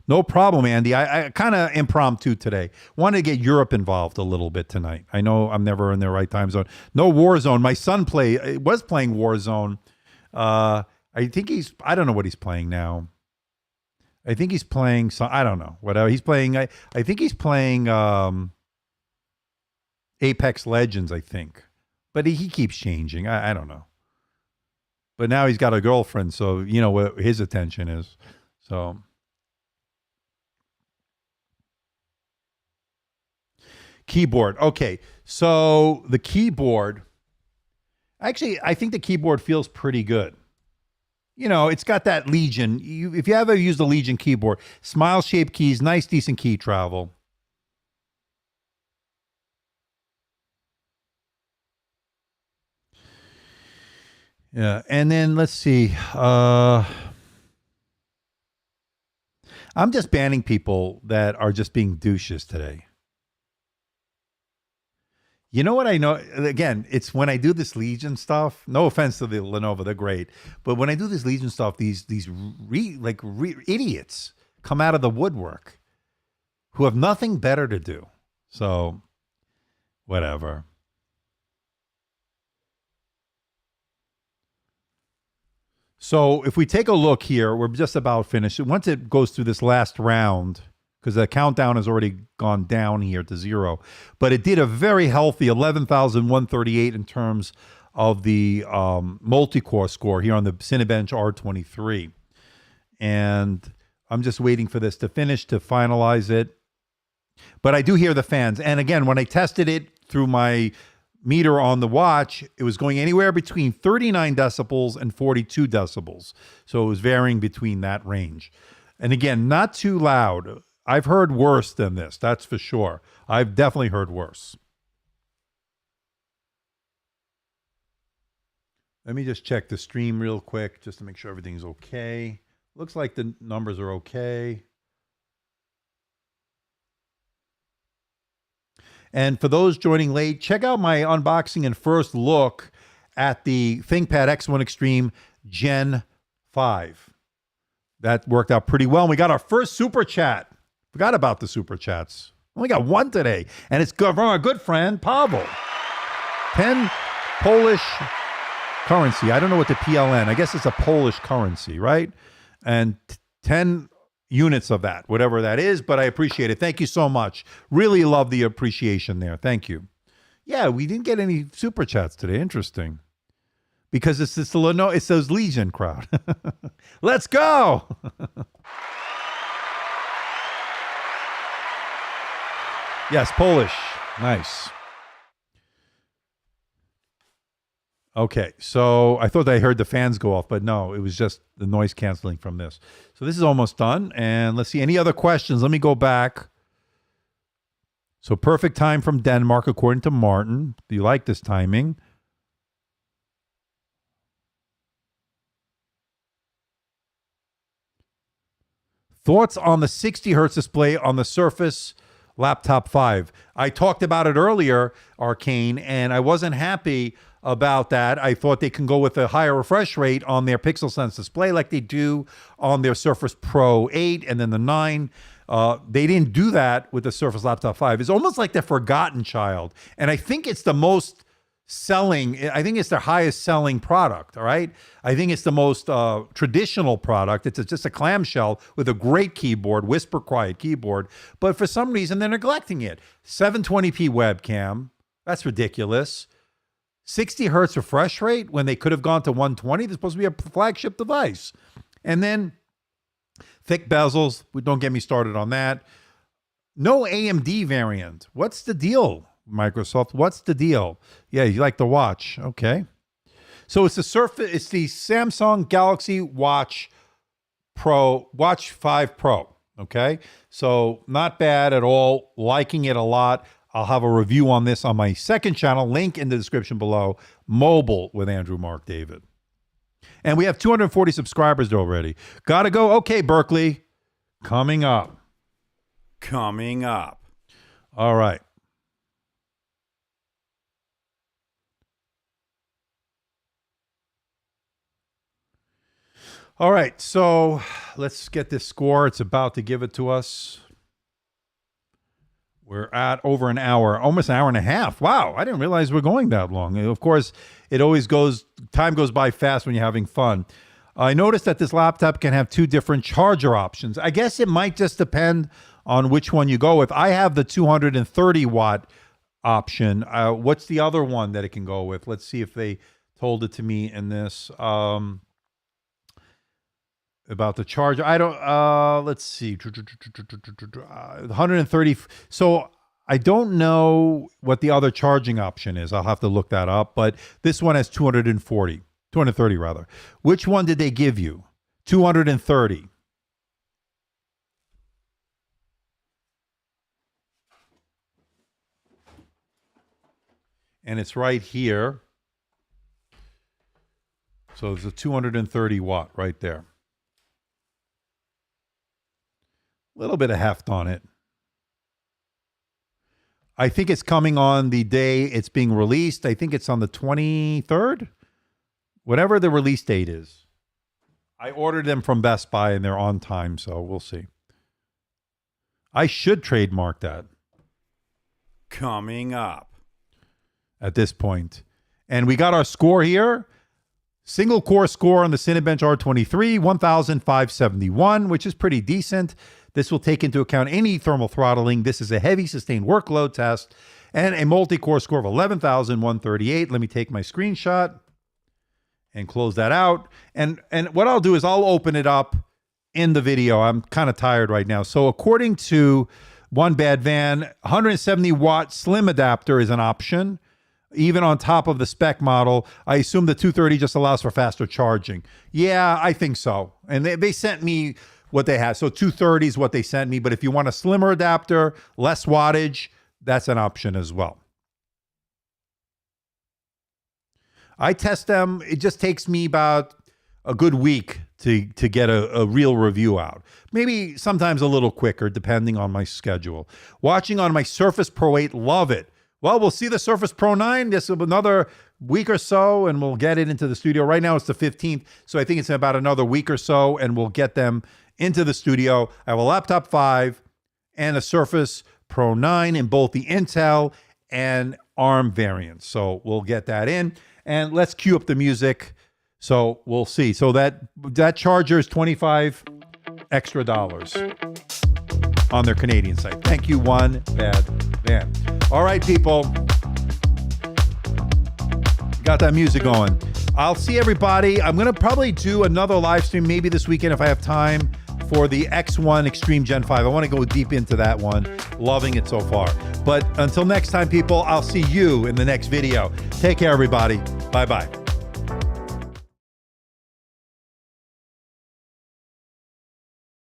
No problem, Andy. I kind of impromptu today. Wanted to get Europe involved a little bit tonight. I know I'm never in the right time zone. No Warzone. My son was playing Warzone. I don't know what he's playing now. I think he's playing I don't know. Whatever he's playing. I think he's playing Apex Legends, I think. But he keeps changing. I don't know. But now he's got a girlfriend, so you know what his attention is. So keyboard. Okay, so the keyboard, actually, I think the keyboard feels pretty good. You know, it's got that Legion. If you ever use the Legion keyboard, smile-shaped keys, nice, decent key travel. Yeah, and then let's see. I'm just banning people that are just being douches today. You know what I know? Again, it's when I do this Legion stuff. No offense to the Lenovo, they're great, but when I do this Legion stuff, these idiots come out of the woodwork who have nothing better to do. So, whatever. So if we take a look here, we're just about finished. Once it goes through this last round, because the countdown has already gone down here to 0. But it did a very healthy 11,138 in terms of the multi-core score here on the Cinebench R23. And I'm just waiting for this to finish to finalize it. But I do hear the fans. And again, when I tested it through my meter on the watch, it was going anywhere between 39 decibels and 42 decibels. So it was varying between that range. And again, not too loud. I've heard worse than this, that's for sure. I've definitely heard worse. Let me just check the stream real quick just to make sure everything's okay. Looks like the numbers are okay. And for those joining late, check out my unboxing and first look at the ThinkPad X1 Extreme Gen 5. That worked out pretty well. And we got our first super chat. Forgot about the super chats. Only got one today. And it's from our good friend, Pavel. 10 Polish currency. I don't know what the PLN. I guess it's a Polish currency, right? And 10 units of that, whatever that is, but I appreciate it. Thank you so much. Really love the appreciation there. Thank you. Yeah, we didn't get any super chats today. Interesting. Because it's those Legion crowd. Let's go. Yes, Polish. Nice. Okay, so I thought I heard the fans go off, but no, it was just the noise canceling from this. So this is almost done, and let's see, any other questions? Let me go back. So perfect time from Denmark, according to Martin. Do you like this timing? Thoughts on the 60 hertz display on the Surface Laptop 5. I talked about it earlier, Arcane, and I wasn't happy about that. I thought they can go with a higher refresh rate on their Pixel Sense display like they do on their Surface Pro 8 and then the 9. They didn't do that with the Surface Laptop 5. It's almost like the forgotten child. And I think it's the most selling, I think it's their highest selling product, all right? I think it's the most traditional product. It's just a clamshell with a great keyboard, whisper quiet keyboard, but for some reason they're neglecting it. 720p webcam, that's ridiculous. 60 hertz refresh rate when they could have gone to 120. They're supposed to be a flagship device. And then thick bezels, don't get me started on that. No AMD variant. What's the deal, Microsoft? What's the deal? Yeah, you like the watch. Okay. So it's the Samsung Galaxy Watch 5 Pro. Okay, so not bad at all. Liking it a lot. I'll have a review on this on my second channel. Link in the description below. Mobile with Andrew Mark David. And we have 240 subscribers already. Gotta go. Okay, Berkeley. Coming up. Coming up. All right. All right, so let's get this score. It's about to give it to us. We're at over an hour, almost an hour and a half. Wow, I didn't realize we're going that long. And of course, it always goes, time goes by fast when you're having fun. I noticed that this laptop can have two different charger options. I guess it might just depend on which one you go with. I have the 230 watt option. What's the other one that it can go with? Let's see if they told it to me in this. About the charger. I don't, let's see. 130. So I don't know what the other charging option is. I'll have to look that up. But this one has 230 rather. Which one did they give you? 230. And it's right here. So it's a 230 watt right there. Little bit of heft on it. I think it's coming on the day it's being released. I think it's on the 23rd, whatever the release date is. I ordered them from Best Buy and they're on time, so we'll see. I should trademark that. Coming up. At this point. And we got our score here. Single core score on the Cinebench R23, 1,571, which is pretty decent. This will take into account any thermal throttling. This is a heavy sustained workload test and a multi-core score of 11,138. Let me take my screenshot and close that out. And what I'll do is I'll open it up in the video. I'm kind of tired right now. So according to One Bad Van, 170 watt slim adapter is an option. Even on top of the spec model, I assume the 230 just allows for faster charging. Yeah, I think so. And they sent me what they have. So 230 is what they sent me. But if you want a slimmer adapter, less wattage, that's an option as well. I test them. It just takes me about a good week to get a real review out. Maybe sometimes a little quicker, depending on my schedule. Watching on my Surface Pro 8, love it. Well, we'll see the Surface Pro 9 this another week or so, and we'll get it into the studio. Right now, it's the 15th, so I think it's about another week or so, and we'll get them into the studio. I have a Laptop 5 and a Surface Pro 9 in both the Intel and ARM variants. So we'll get that in, and let's cue up the music. So we'll see. So that charger is $25 extra on their Canadian site. Thank you, One Bad Van. All right, people. Got that music going. I'll see everybody. I'm going to probably do another live stream maybe this weekend if I have time for the X1 Extreme Gen 5. I want to go deep into that one. Loving it so far. But until next time, people, I'll see you in the next video. Take care, everybody. Bye-bye.